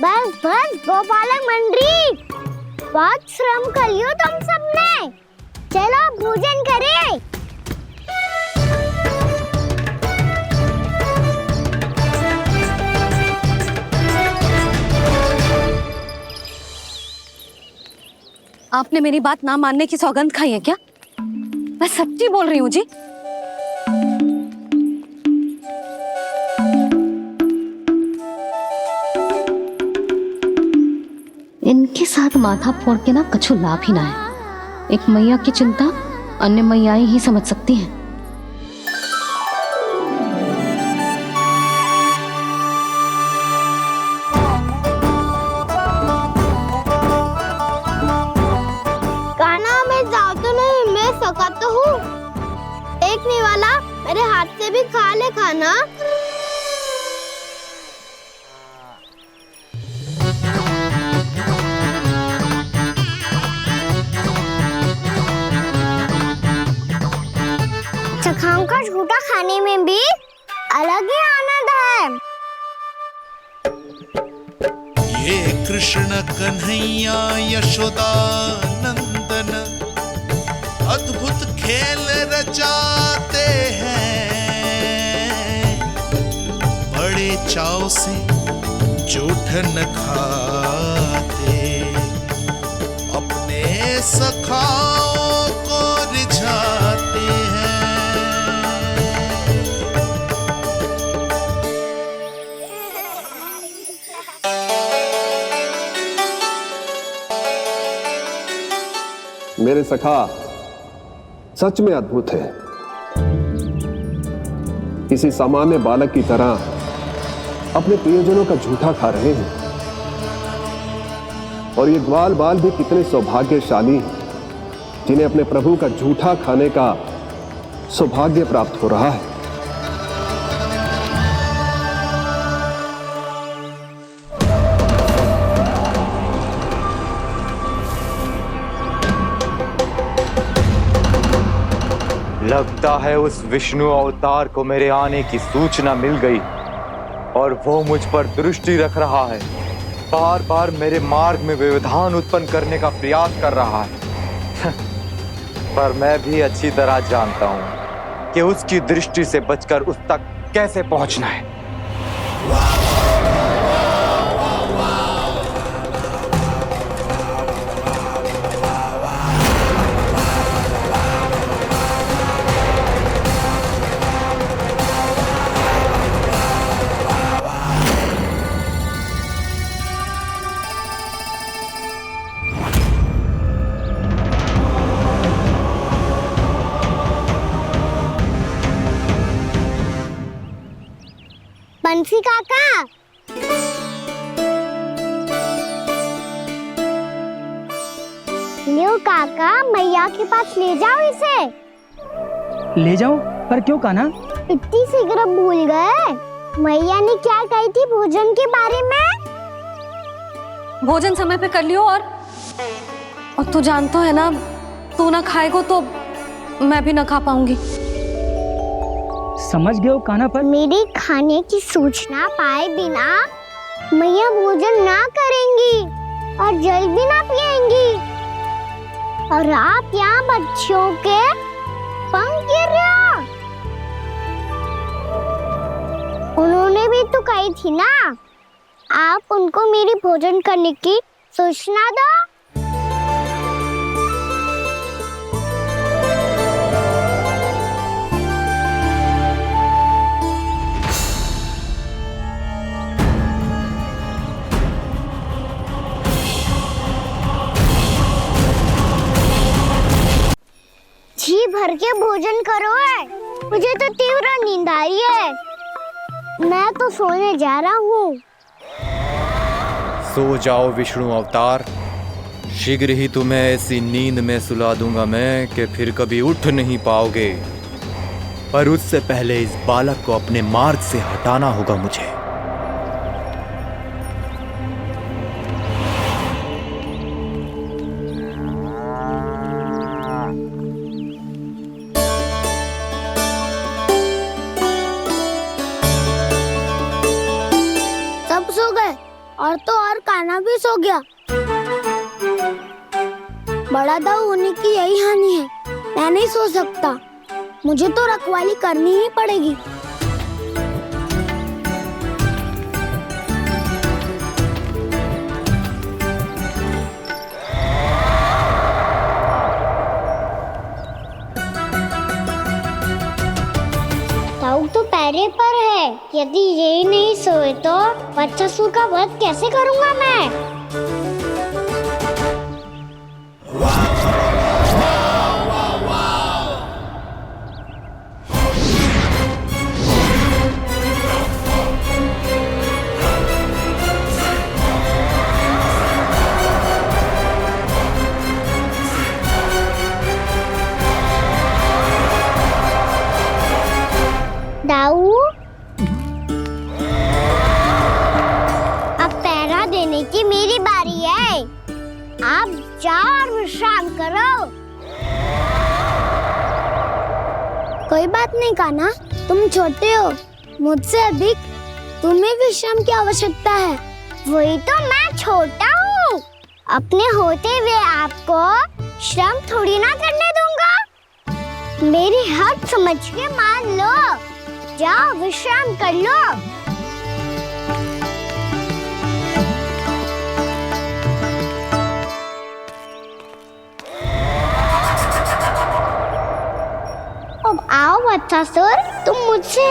बस बस गोपालक मंडली, बहुत श्रम कर लियो तुम सबने। चलो भोजन करें। आपने मेरी बात ना मानने की सौगंध खाई है क्या? मैं सच्ची बोल रही हूँ जी। इनके साथ माथा फोड़ के ना कछु लाभ ही ना है। एक मैया की चिंता अन्य मैयाएं ही समझ सकती हैं। कान्हा मैं जाऊँ तो नहीं, मैं सका तो हूँ। एक नहीं वाला मेरे हाथ से भी खा ले खाना। चखाओं का झूठा खाने में भी अलग ही आनंद है। ये कृष्ण कन्हैया यशोदा नंदन अद्भुत खेल रचाते हैं, बड़े चाव से जूठ न खाते, अपने सखाओं को रिझाते हैं। मेरे सखा सच में अद्भुत है। किसी सामान्य बालक की तरह अपने प्रियजनों का झूठा खा रहे हैं। और ये ग्वाल बाल भी कितने सौभाग्यशाली हैं जिन्हें अपने प्रभु का झूठा खाने का सौभाग्य प्राप्त हो रहा है। लगता है उस विष्णु अवतार को मेरे आने की सूचना मिल गई और वो मुझ पर दृष्टि रख रहा है। बार बार मेरे मार्ग में व्यवधान उत्पन्न करने का प्रयास कर रहा है। पर मैं भी अच्छी तरह जानता हूं कि उसकी दृष्टि से बचकर उस तक कैसे पहुंचना है। बंसी काका, लियो काका, मैया के पास ले जाओ इसे। ले जाओ? पर क्यों कान्हा? इतनी शीघ्र भूल गए? मैया ने क्या कही थी भोजन के बारे में? भोजन समय पे कर लियो। और तू जानता है ना, तू ना खाएगा तो मैं भी ना खा पाऊंगी। समझ गए हो कान्हा? पर मेरे खाने की सूचना पाए बिना मैया भोजन ना करेंगी और जल भी ना पिएंगी। और आप यहाँ बच्चों के पंख गिर रहे हो। उन्होंने भी तो कही थी ना, आप उनको मेरी भोजन करने की सूचना दो। भर के भोजन करो है। मुझे तो तीव्र नींद आई है। मैं तो सोने जा रहा हूँ। सो जाओ विष्णु अवतार, शीघ्र ही तुम्हें ऐसी नींद में सुला दूंगा मैं कि फिर कभी उठ नहीं पाओगे। पर उससे पहले इस बालक को अपने मार्ग से हटाना होगा मुझे। सब सो गए और तो और कान्हा भी सो गया। बड़ा दाऊ होने की यही हानि है। मैं नहीं सो सकता। मुझे तो रखवाली करनी ही पड़ेगी। दाऊ तो पैरे पर है। यदि यही नहीं सोए तो बच्चासुर का वध कैसे करूंगा मैं? दाऊ, अब पहरा देने की मेरी बारी है। आप जाओ और विश्राम करो। कोई बात नहीं कान्हा, तुम छोटे हो। मुझसे अधिक तुम्हें विश्राम की आवश्यकता है। वही तो मैं छोटा हूँ। अपने होते हुए आपको श्रम थोड़ी ना करने दूंगा। मेरी हद समझ के मान लो। जाओ विश्राम कर लो। अब आओ बच्चासुर, तुम मुझसे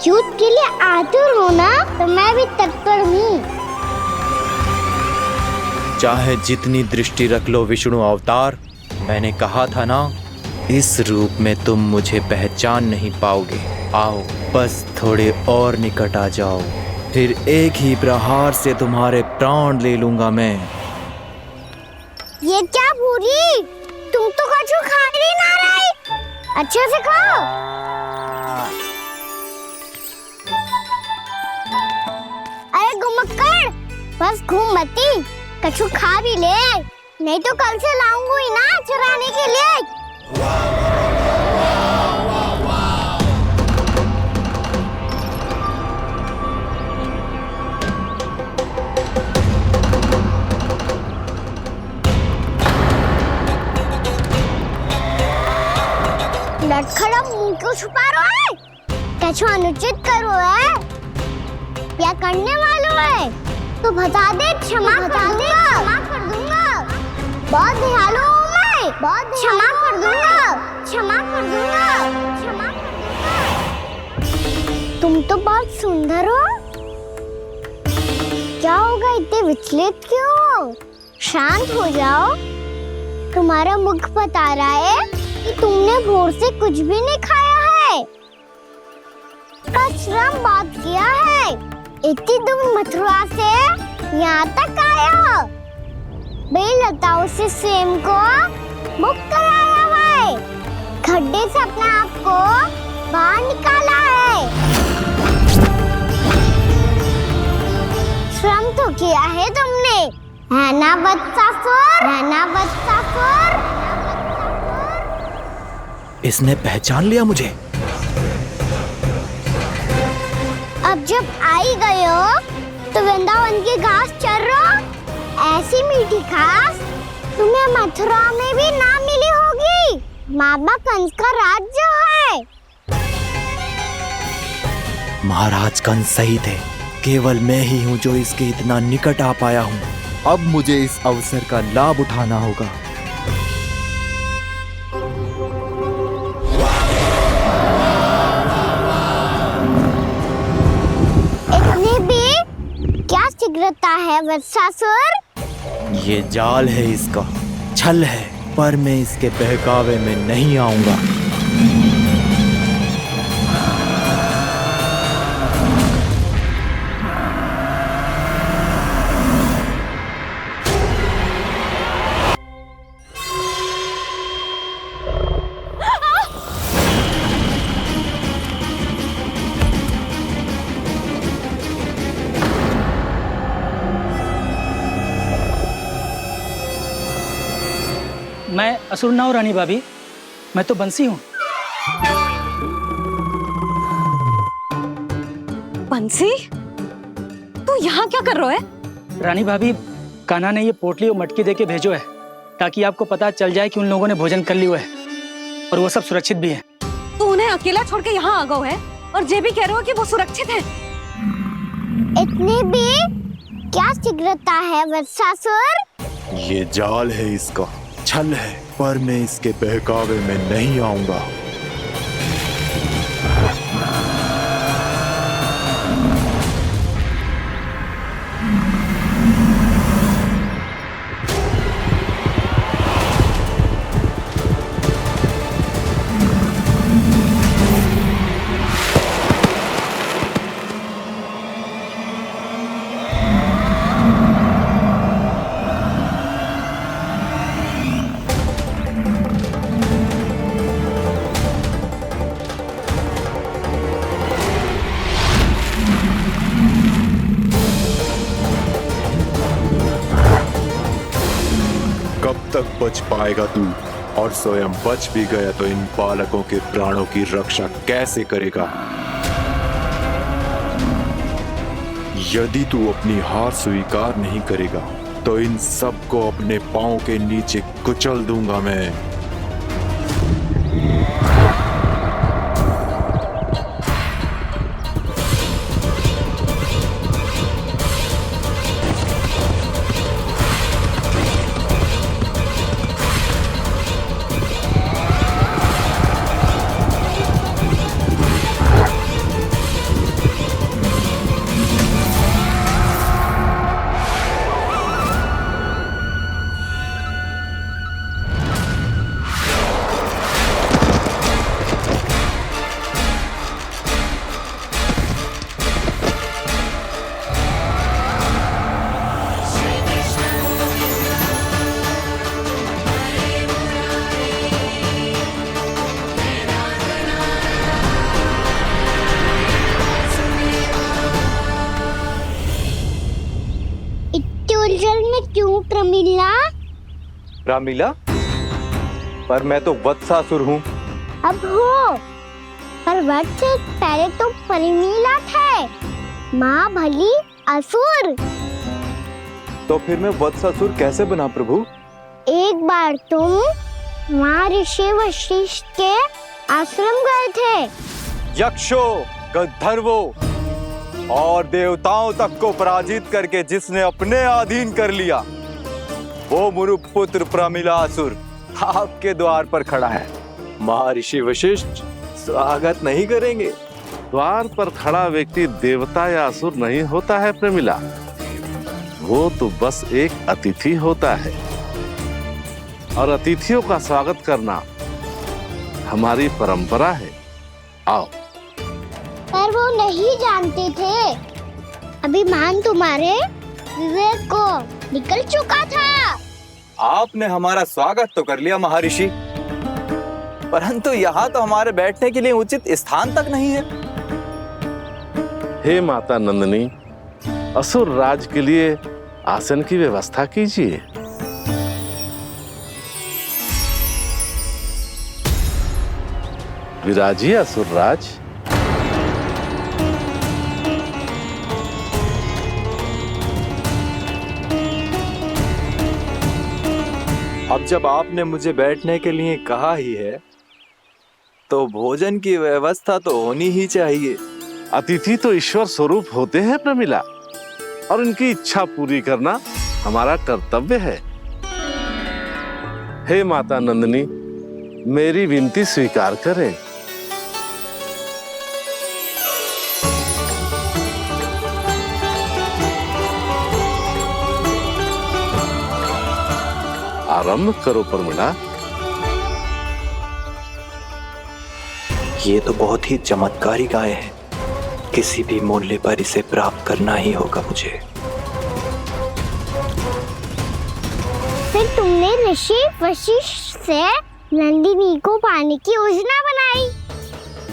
युद्ध के लिए आतुर हो ना? तो मैं भी तत्पर हूँ। चाहे जितनी दृष्टि रख लो विष्णु अवतार, मैंने कहा था ना, इस रूप में तुम मुझे पहचान नहीं पाओगे। आओ बस थोड़े और निकट आ जाओ, फिर एक ही प्रहार से तुम्हारे प्राण ले लूंगा मैं। ये क्या भूरी? तुम तो कछु खा ही ना रही। अच्छे से खाओ। अरे घुमक्कड़, बस घूम मती, कछु खा भी ले, नहीं तो कल से लाऊंगी ना चुराने के लिए। लटखड़ा मुंह क्यों छुपा रहा है? कछु अनुचित करो है या करने वालों है तो बता दे, क्षमा कर दूंगा। बहुत दयालु हूँ मैं, बहुत क्षमा कर दूंगा। तुम तो बहुत सुंदर हो। क्या होगा, इतने विचलित क्यों हो? शांत हो जाओ। तुम्हारा मुख बता रहा है कि तुमने भोर से कुछ भी नहीं खाया है। श्रम बात किया है। इतनी दूर मथुरा से यहाँ तक आया हो। बेलताओं से सेम को मुक्त कराया हुआ है। खड्डे से अपने आप को बाहर निकाला है। श्रम तो किया है तुमने, है ना बच्चासुर? इसने पहचान लिया मुझे। अब जब आई गए हो तो वृंदावन की घास चर रहो। ऐसी मीठी घास तुम्हें मथुरा में भी ना मिली होगी। मामा कंस का राज्य है। महाराज कंस सही थे, केवल मैं ही हूँ जो इसके इतना निकट आ पाया हूँ। अब मुझे इस अवसर का लाभ उठाना होगा। इतने भी क्या शीघ्रता है वत्सासुर? ये जाल है इसका, छल है, पर मैं इसके बहकावे में नहीं आऊंगा। मैं असुर ना हूँ रानी भाभी, मैं तो बंसी हूँ। बंसी, तू यहाँ क्या कर रहा है? रानी भाभी, कान्हा ने ये पोटली और मटकी देके भेजो है ताकि आपको पता चल जाए कि उन लोगों ने भोजन कर लिया है और वो सब सुरक्षित भी है। तू उन्हें अकेला छोड़ के यहाँ आ गया है और ये भी कह रहे हो कि वो सुरक्षित है। इतनी भी क्या शीघ्रता है वत्सासुर? ये जाल है, इसका छल है, पर मैं इसके बहकावे में नहीं आऊंगा। तक बच पाएगा तू, और स्वयं बच भी गया तो इन बालकों के प्राणों की रक्षा कैसे करेगा? यदि तू अपनी हार स्वीकार नहीं करेगा तो इन सबको अपने पांव के नीचे कुचल दूंगा मैं। क्यों प्रमिला? रामीला, पर मैं तो वत्सासुर हूँ। अब हो, पर वत्स से पहले तो प्रमिला थे, माँ भली असुर। तो फिर मैं वत्सासुर कैसे बना प्रभु? एक बार तुम वहाँ ऋषि वशिष्ठ के आश्रम गए थे। यक्षो, गंधर्वों और देवताओं तक को पराजित करके जिसने अपने अधीन कर लिया, वो मुरुपुत्र प्रमिलासुर आपके द्वार पर खड़ा है। महर्षि वशिष्ठ स्वागत नहीं करेंगे? द्वार पर खड़ा व्यक्ति देवता या असुर नहीं होता है प्रमिला, वो तो बस एक अतिथि होता है, और अतिथियों का स्वागत करना हमारी परंपरा है। आओ। पर वो नहीं जानते थे, अभिमान तुम्हारे विवेक को निकल चुका था। आपने हमारा स्वागत तो कर लिया महर्षि, परंतु यहाँ तो हमारे बैठने के लिए उचित स्थान तक नहीं है। हे माता नंदिनी, असुर राज के लिए आसन की व्यवस्था कीजिए। विराजिए असुर राज। अब जब आपने मुझे बैठने के लिए कहा ही है, तो भोजन की व्यवस्था तो होनी ही चाहिए। अतिथि तो ईश्वर स्वरूप होते हैं प्रमिला, और उनकी इच्छा पूरी करना हमारा कर्तव्य है। हे माता नंदिनी, मेरी विनती स्वीकार करें। आरंभ करो प्रमिला। ये तो बहुत ही चमत्कारी गाय है, किसी भी मूल्य पर इसे प्राप्त करना ही होगा मुझे। फिर तुमने ऋषि वशिष्ठ से नंदिनी को पाने की योजना बनाई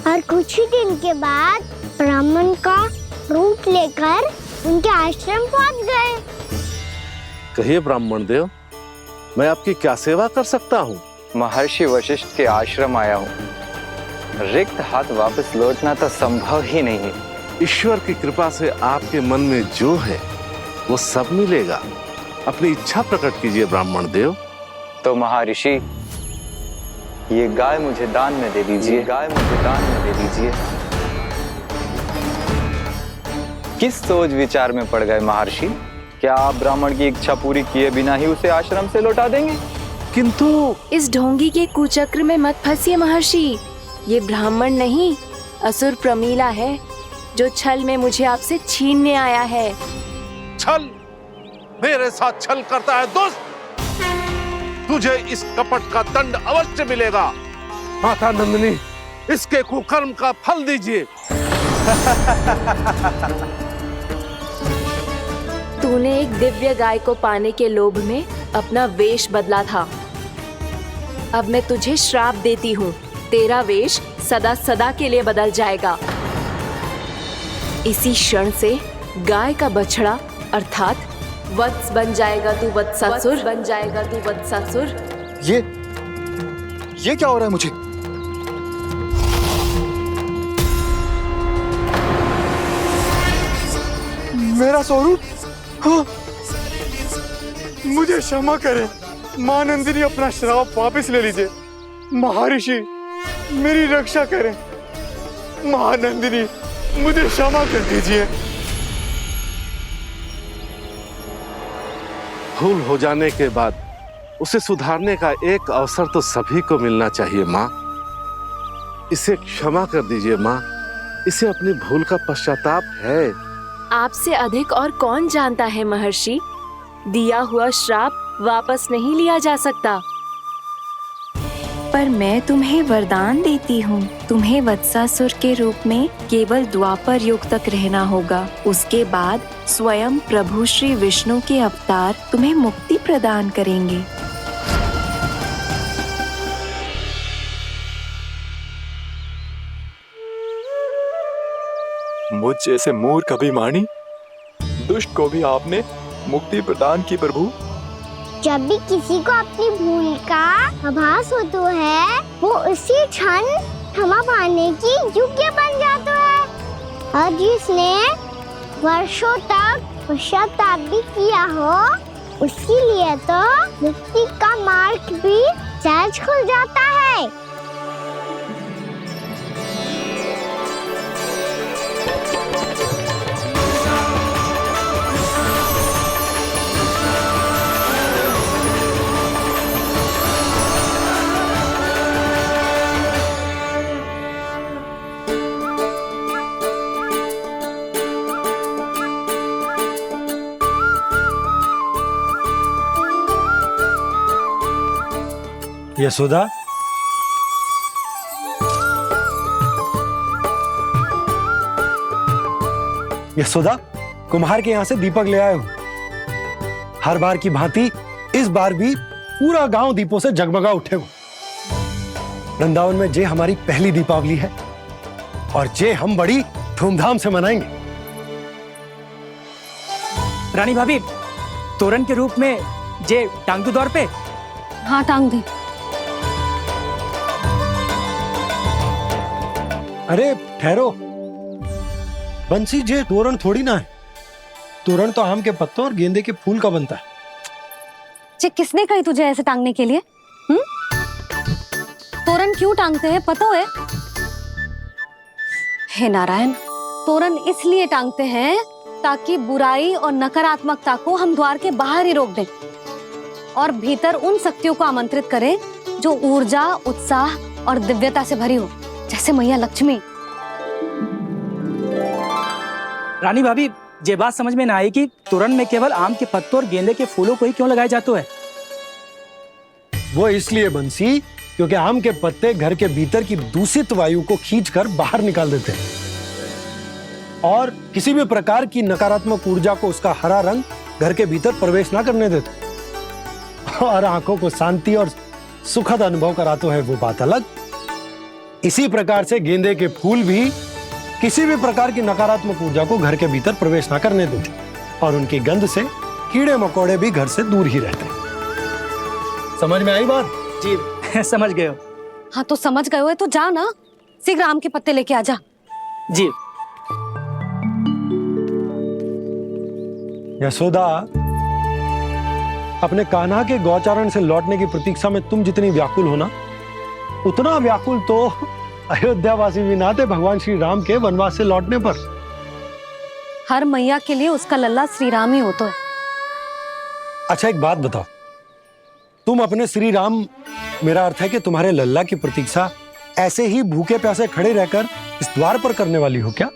और कुछ ही दिन के बाद ब्राह्मण का रूप लेकर उनके आश्रम पहुंच गए। कहिए ब्राह्मण देव, मैं आपकी क्या सेवा कर सकता हूँ? महर्षि वशिष्ठ के आश्रम आया हूँ। रिक्त हाथ वापस लौटना तो संभव ही नहीं है। ईश्वर की कृपा से आपके मन में जो है वो सब मिलेगा। अपनी इच्छा प्रकट कीजिए ब्राह्मण देव। तो महर्षि, ये गाय मुझे दान में दे दीजिए। गाय मुझे दान में दे दीजिए। किस सोच विचार में पड़ गए महर्षि? क्या आप ब्राह्मण की इच्छा पूरी किए बिना ही उसे आश्रम से लौटा देंगे? किंतु इस ढोंगी के कुचक्र में मत फंसिए महर्षि। ये ब्राह्मण नहीं, असुर प्रमीला है जो छल में मुझे आपसे छीनने आया है। छल? मेरे साथ छल करता है दुष्ट? तुझे इस कपट का दंड अवश्य मिलेगा। माता नंदिनी, इसके कुकर्म का फल दीजिए। तूने एक दिव्य गाय को पाने के लोभ में अपना वेश बदला था। अब मैं तुझे श्राप देती हूँ, तेरा वेश सदा सदा के लिए बदल जाएगा। इसी क्षण से गाय का बछड़ा अर्थात वत्स बन जाएगा तू वत्सासुर। बन जाएगा तू वत्सासुर। ये क्या हो रहा है मुझे? मेरा स्वरूप? हाँ। मुझे क्षमा करें मां नंदिनी, अपना श्राप वापस ले लीजिए। महर्षि, मेरी रक्षा करें। मां नंदिनी, मुझे क्षमा कर दीजिए। भूल हो जाने के बाद उसे सुधारने का एक अवसर तो सभी को मिलना चाहिए माँ। इसे क्षमा कर दीजिए माँ। इसे अपनी भूल का पश्चाताप है। आपसे अधिक और कौन जानता है महर्षि, दिया हुआ श्राप वापस नहीं लिया जा सकता। पर मैं तुम्हें वरदान देती हूँ, तुम्हें वत्सासुर के रूप में केवल द्वापर युग तक रहना होगा। उसके बाद स्वयं प्रभु श्री विष्णु के अवतार तुम्हें मुक्ति प्रदान करेंगे। मुझ जैसे मूर्ख अभिमानी दुष्ट को भी आपने मुक्ति प्रदान की प्रभु। जब भी किसी को अपनी भूल का आभास होता है, वो उसी क्षण क्षमा पाने की योग्य बन जाता है। और जिसने वर्षों तक पश्चाताप भी किया हो, उसके लिए तो मुक्ति का मार्ग भी सहज खुल जाता है। यशोदा, यशोदा, कुम्हार के यहाँ से दीपक ले आया हूँ। हर बार की भांति इस बार भी पूरा गांव दीपों से जगमगा उठे हो। वृंदावन में जे हमारी पहली दीपावली है और जे हम बड़ी धूमधाम से मनाएंगे। रानी भाभी, तोरण के रूप में जे टांग दो दौर पे। हाँ, टांग दे। अरे ठहरो बंसी, जे तोरण थोड़ी ना है। तोरण तो आम के पत्तों और गेंदे के फूल का बनता है। जे किसने कही तुझे ऐसे टांगने के लिए? तोरण क्यों टांगते हैं पता है? हे नारायण, तोरण इसलिए टांगते हैं ताकि बुराई और नकारात्मकता को हम द्वार के बाहर ही रोक दें और भीतर उन शक्तियों को आमंत्रित करें जो ऊर्जा, उत्साह और दिव्यता से भरी हो, जैसे मैया लक्ष्मी। रानी भाभी, ये बात समझ में ना आई कि तोरण में केवल आम के पत्तों और गेंदे के फूलों को ही क्यों लगाया जाता है। वो इसलिए बंसी क्योंकि आम के पत्ते घर के भीतर की दूषित वायु को खींचकर बाहर निकाल देते हैं और किसी भी प्रकार की नकारात्मक ऊर्जा को उसका हरा रंग घर के भीतर प्रवेश ना करने देते और आंखों को शांति और सुखद अनुभव कराते है, वो बात अलग। इसी प्रकार से गेंदे के फूल भी किसी भी प्रकार की नकारात्मक ऊर्जा को घर के भीतर प्रवेश ना करने देते और उनकी गंध से कीड़े मकोड़े भी घर से दूर ही रहते हैं। समझ में आई बात? जी समझ गए हो। हाँ तो समझ गए हो तो जा ना, शीघ्र आम के पत्ते लेके आ जा। जी। यशोदा, अपने कान्हा के गौचारण से लौटने की प्रतीक्षा में तुम जितनी व्याकुल हो ना, उतना व्याकुल तो अयोध्यावासी भी ना थे भगवान श्री राम के वनवास से लौटने पर। हर मैया के लिए उसका लल्ला श्री राम ही होता है। अच्छा एक बात बताओ, तुम अपने श्री राम, मेरा अर्थ है कि तुम्हारे लल्ला की प्रतीक्षा ऐसे ही भूखे प्यासे खड़े रहकर इस द्वार पर करने वाली हो क्या?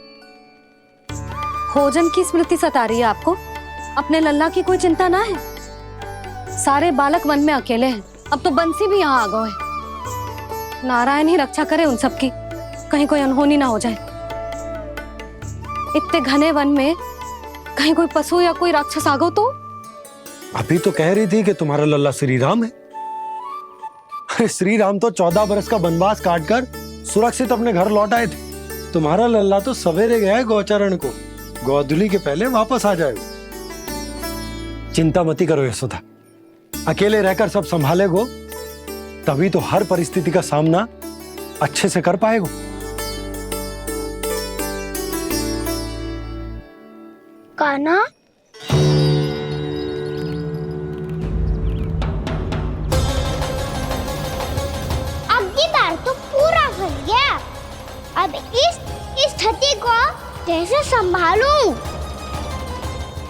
भोजन की स्मृति सता रही है आपको? अपने लल्ला की कोई चिंता ना है। सारे बालक वन में अकेले हैं, अब तो बंसी भी यहाँ आ गए हैं। नारायण ही रक्षा करे उन सबकी, कहीं कोई अनहोनी ना हो जाए। इतने घने वन में कहीं कोई पशु या कोई राक्षस आ गो तो? अभी तो कह रही थी कि तुम्हारा लल्ला श्री राम है। अरे श्री राम तो 14 बरस का वनवास काटकर सुरक्षित अपने घर लौट आए थे। तुम्हारा लल्ला तो सवेरे गया है गौचरण को, गोधूली के पहले वापस आ जाएगा। चिंता मती करो यशोदा, अकेले रहकर सब संभालेगो तभी तो हर परिस्थिति का सामना अच्छे से कर पाएगो। कान्हा, अब की बार तो पूरा फंस गया। अब इस स्थिति को कैसे संभालूं?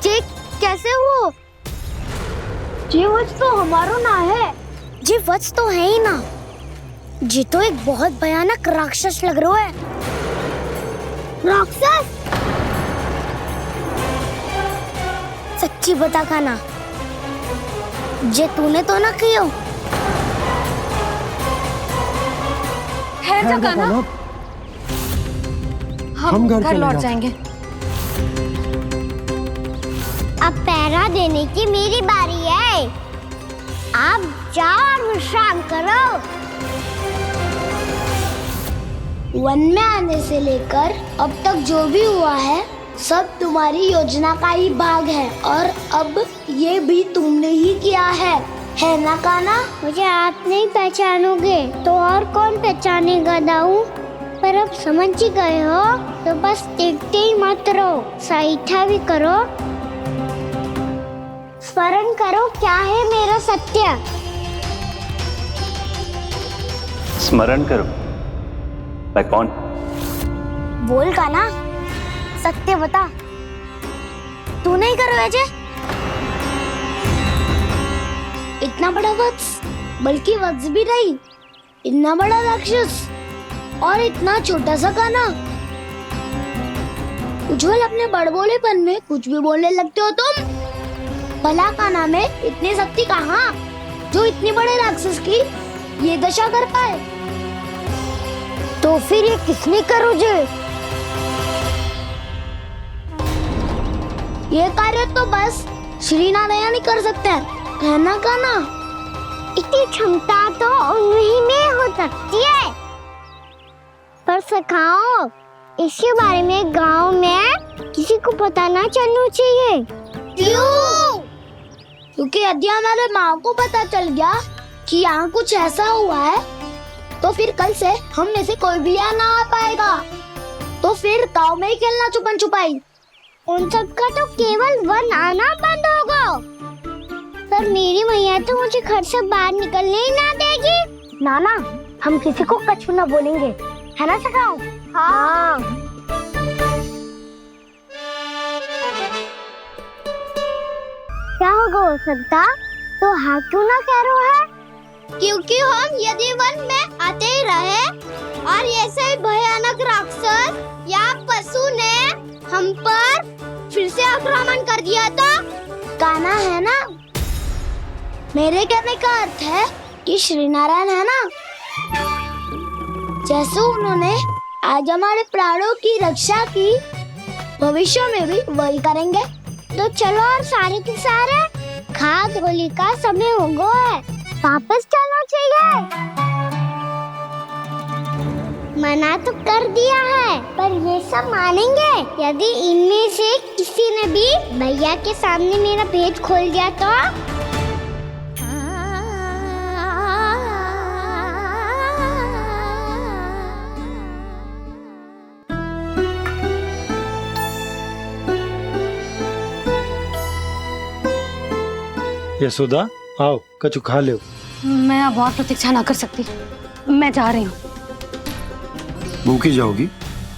जी कैसे हो? जी वत्स तो हमारो ना है। जी वत्स तो है ही ना। जी तो एक बहुत भयानक राक्षस लग रहा है। राक्षस? सच्ची बता कान्हा, जे तूने तो ना कियो? है जा कान्हा, हम घर लौट जाएंगे। अब पहरा देने की मेरी बारी है। आप जाओ और विश्राम करो। वन में आने से लेकर अब तक जो भी हुआ है सब तुम्हारी योजना का ही भाग है और अब ये भी तुमने ही किया है ना कान्हा? मुझे आप नहीं पहचानोगे तो और कौन पहचानेगा दाऊ? पर अब समझ ही गए हो तो बस देखते ही मत रहो, सहीठा भी करो। स्मरण करो क्या है मेरा सत्य। स्मरण करो? मैं कौन? बोल कान्हा, सत्य बता। तू नहीं करो अजय? इतना बड़ा वत्स, बल्कि वत्स भी नहीं, इतना बड़ा राक्षस और इतना छोटा सा कान्हा। उज्जवल अपने बड़बोलेपन में कुछ भी बोलने लगते हो तुम। भला कान्हा में इतनी शक्ति कहाँ जो इतने बड़े राक्षस की ये दशा कर पाए? तो फिर ये किसने करो जे? ये कार्य तो बस श्री नारायण ही कर सकते हैं, है ना कान्हा? इतनी क्षमता तो उन्हीं में हो सकती है। पर सखाओ, इसके बारे में गांव में किसी को पता ना चलना चाहिए। क्यों? क्योंकि यदि हमारे माँ को पता चल गया कि यहाँ कुछ ऐसा हुआ है तो फिर कल से हम में से कोई भी यहाँ ना आ पाएगा। तो फिर गांव में ही खेलना छुपन छुपाई। उन सब का तो केवल वन आना बंद होगा। पर मेरी मैया तो मुझे घर से बाहर निकलने ही ना देगी। नाना, हम किसी को कछु ना बोलेंगे, है ना सखाओ? हाँ। क्या होगा हो सकता? तो हाँ क्यों ना कह रहा है? क्योंकि हम यदि वन में आते ही रहे और ऐसे भयानक राक्षस या पशु ने हम पर फिर से आक्रमण कर दिया तो? कान्हा, है ना? मेरे कहने का अर्थ है कि श्रीनारायण है ना, जैसे उन्होंने आज हमारे प्राणों की रक्षा की, भविष्य में भी वही करेंगे। तो चलो और सारे के सारे, खाद होली का समय हो गया है, वापस चलना चाहिए। मना तो कर दिया है, पर ये सब मानेंगे यदि इनमें से किसी ने भी भैया के सामने मेरा पेट खोल दिया तो? यशोदा आओ, कछु खा लो। मैं अब और प्रतीक्षा ना कर सकती, मैं जा रही हूँ। भूखी जाओगी?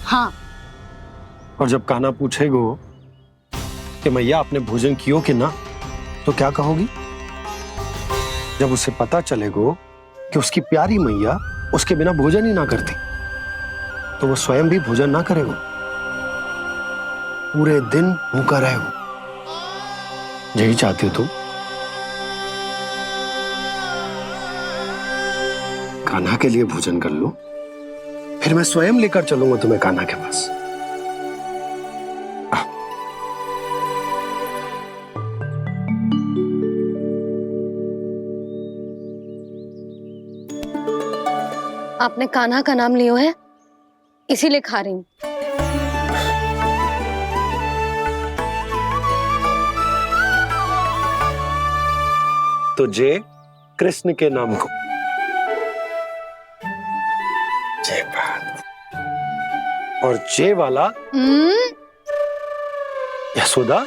हाँ। और जब कान्हा पूछेगो कि मैया आपने भोजन कियो कि ना, तो क्या कहोगी? जब उसे पता चलेगो कि उसकी प्यारी मैया उसके बिना भोजन ही ना करती, तो वो स्वयं भी भोजन ना करेगो, पूरे दिन भूखा रहेगो। यही चाहती हो तुम? कान्हा के लिए भोजन कर लो, फिर मैं स्वयं लेकर चलूंगा तुम्हें कान्हा के पास। आपने कान्हा का नाम लियो है, इसीलिए खा रही हूँ। तो जय कृष्ण के नाम को। जय बात। और जय वाला यशोदा,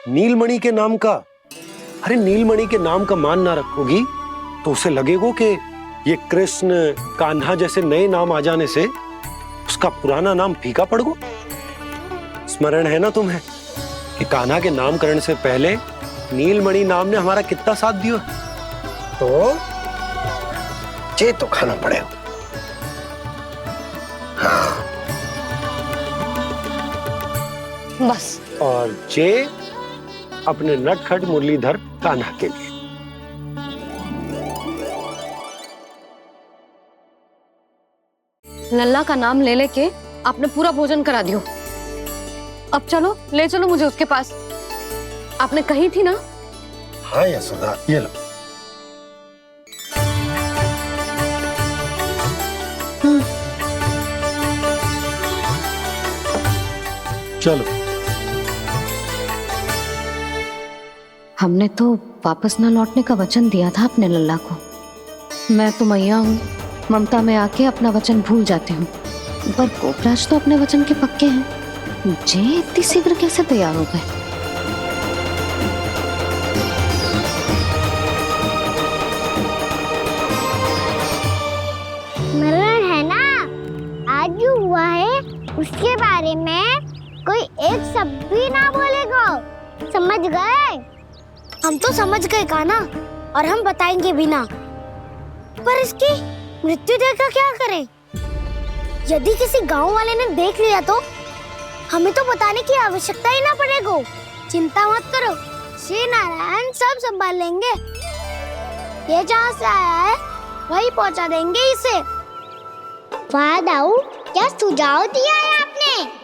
नीलमणि के नाम का। अरे नीलमणि के नाम का मान ना रखोगी तो उसे लगेगा कि ये कृष्ण कान्हा जैसे नए नाम आ जाने से उसका पुराना नाम फीका पड़ गो। स्मरण है ना तुम्हें कि कान्हा के नामकरण से पहले नीलमणि नाम ने हमारा कितना साथ दिया? तो जे तो खाना पड़ेगा। हाँ। बस। और जे अपने नटखट मुरलीधर कान्हा के लिए। लल्ला का नाम ले लेके आपने पूरा भोजन करा दियो। अब चलो, ले चलो मुझे उसके पास। आपने कही थी ना? हाँ यशोदा, ये लो। चलो। हमने तो वापस ना लौटने का वचन दिया था अपने लल्ला को। मैं तो मैया हूँ, ममता में आके अपना वचन भूल जाती हूँ, पर गोपराज तो अपने वचन के पक्के हैं। जे इतनी शीघ्र कैसे तैयार हो गए? मरण है ना, आज जो हुआ है उसके बारे में कोई एक शब्द भी ना बोलेगा, समझ गए? हम तो समझ गए कान्हा, और हम बताएंगे भी ना। पर इसकी मृत्यु देखकर क्या करें? यदि किसी गांव वाले ने देख लिया तो हमें तो बताने की आवश्यकता ही ना पड़ेगा। चिंता मत करो, श्री नारायण सब संभाल लेंगे। ये जहाँ से आया है वही पहुँचा देंगे इसे। वाह दाऊ, क्या सुझाव दिया है आपने?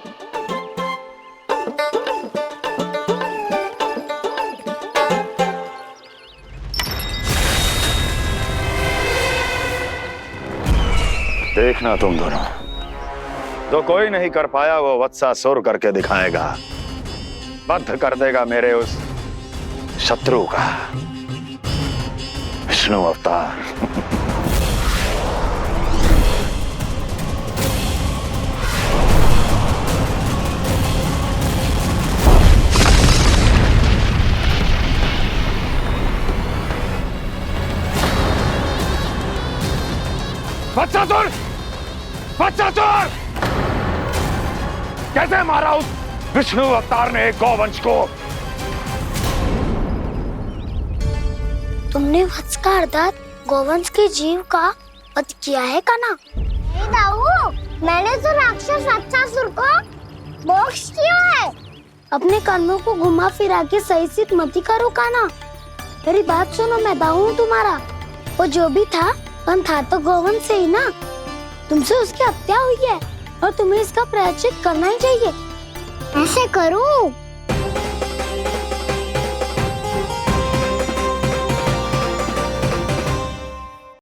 देखना तुम दोनों, जो कोई नहीं कर पाया वो वत्सासुर करके दिखाएगा। बद्ध कर देगा मेरे उस शत्रु का विष्णु अवतार। वत्सासुर! वत्सासुर! कैसे मारा उस विष्णु अवतार ने गौवंश को? तुमने वत्स का अर्थात गौवंश के जीव का वध किया है कान्हा? नहीं दाऊ, मैंने तो राक्षस वत्सासुर को मोक्ष दिया है। अपने कर्मों को घुमा फिरा के सही सिद्ध मत करो कान्हा। मेरी बात सुनो, मैं दाऊ हूँ तुम्हारा। वो जो भी था तो गोवंश से ही ना। तुमसे उसकी हत्या हुई है और तुम्हें इसका प्रायश्चित करना ही चाहिए। ऐसे करो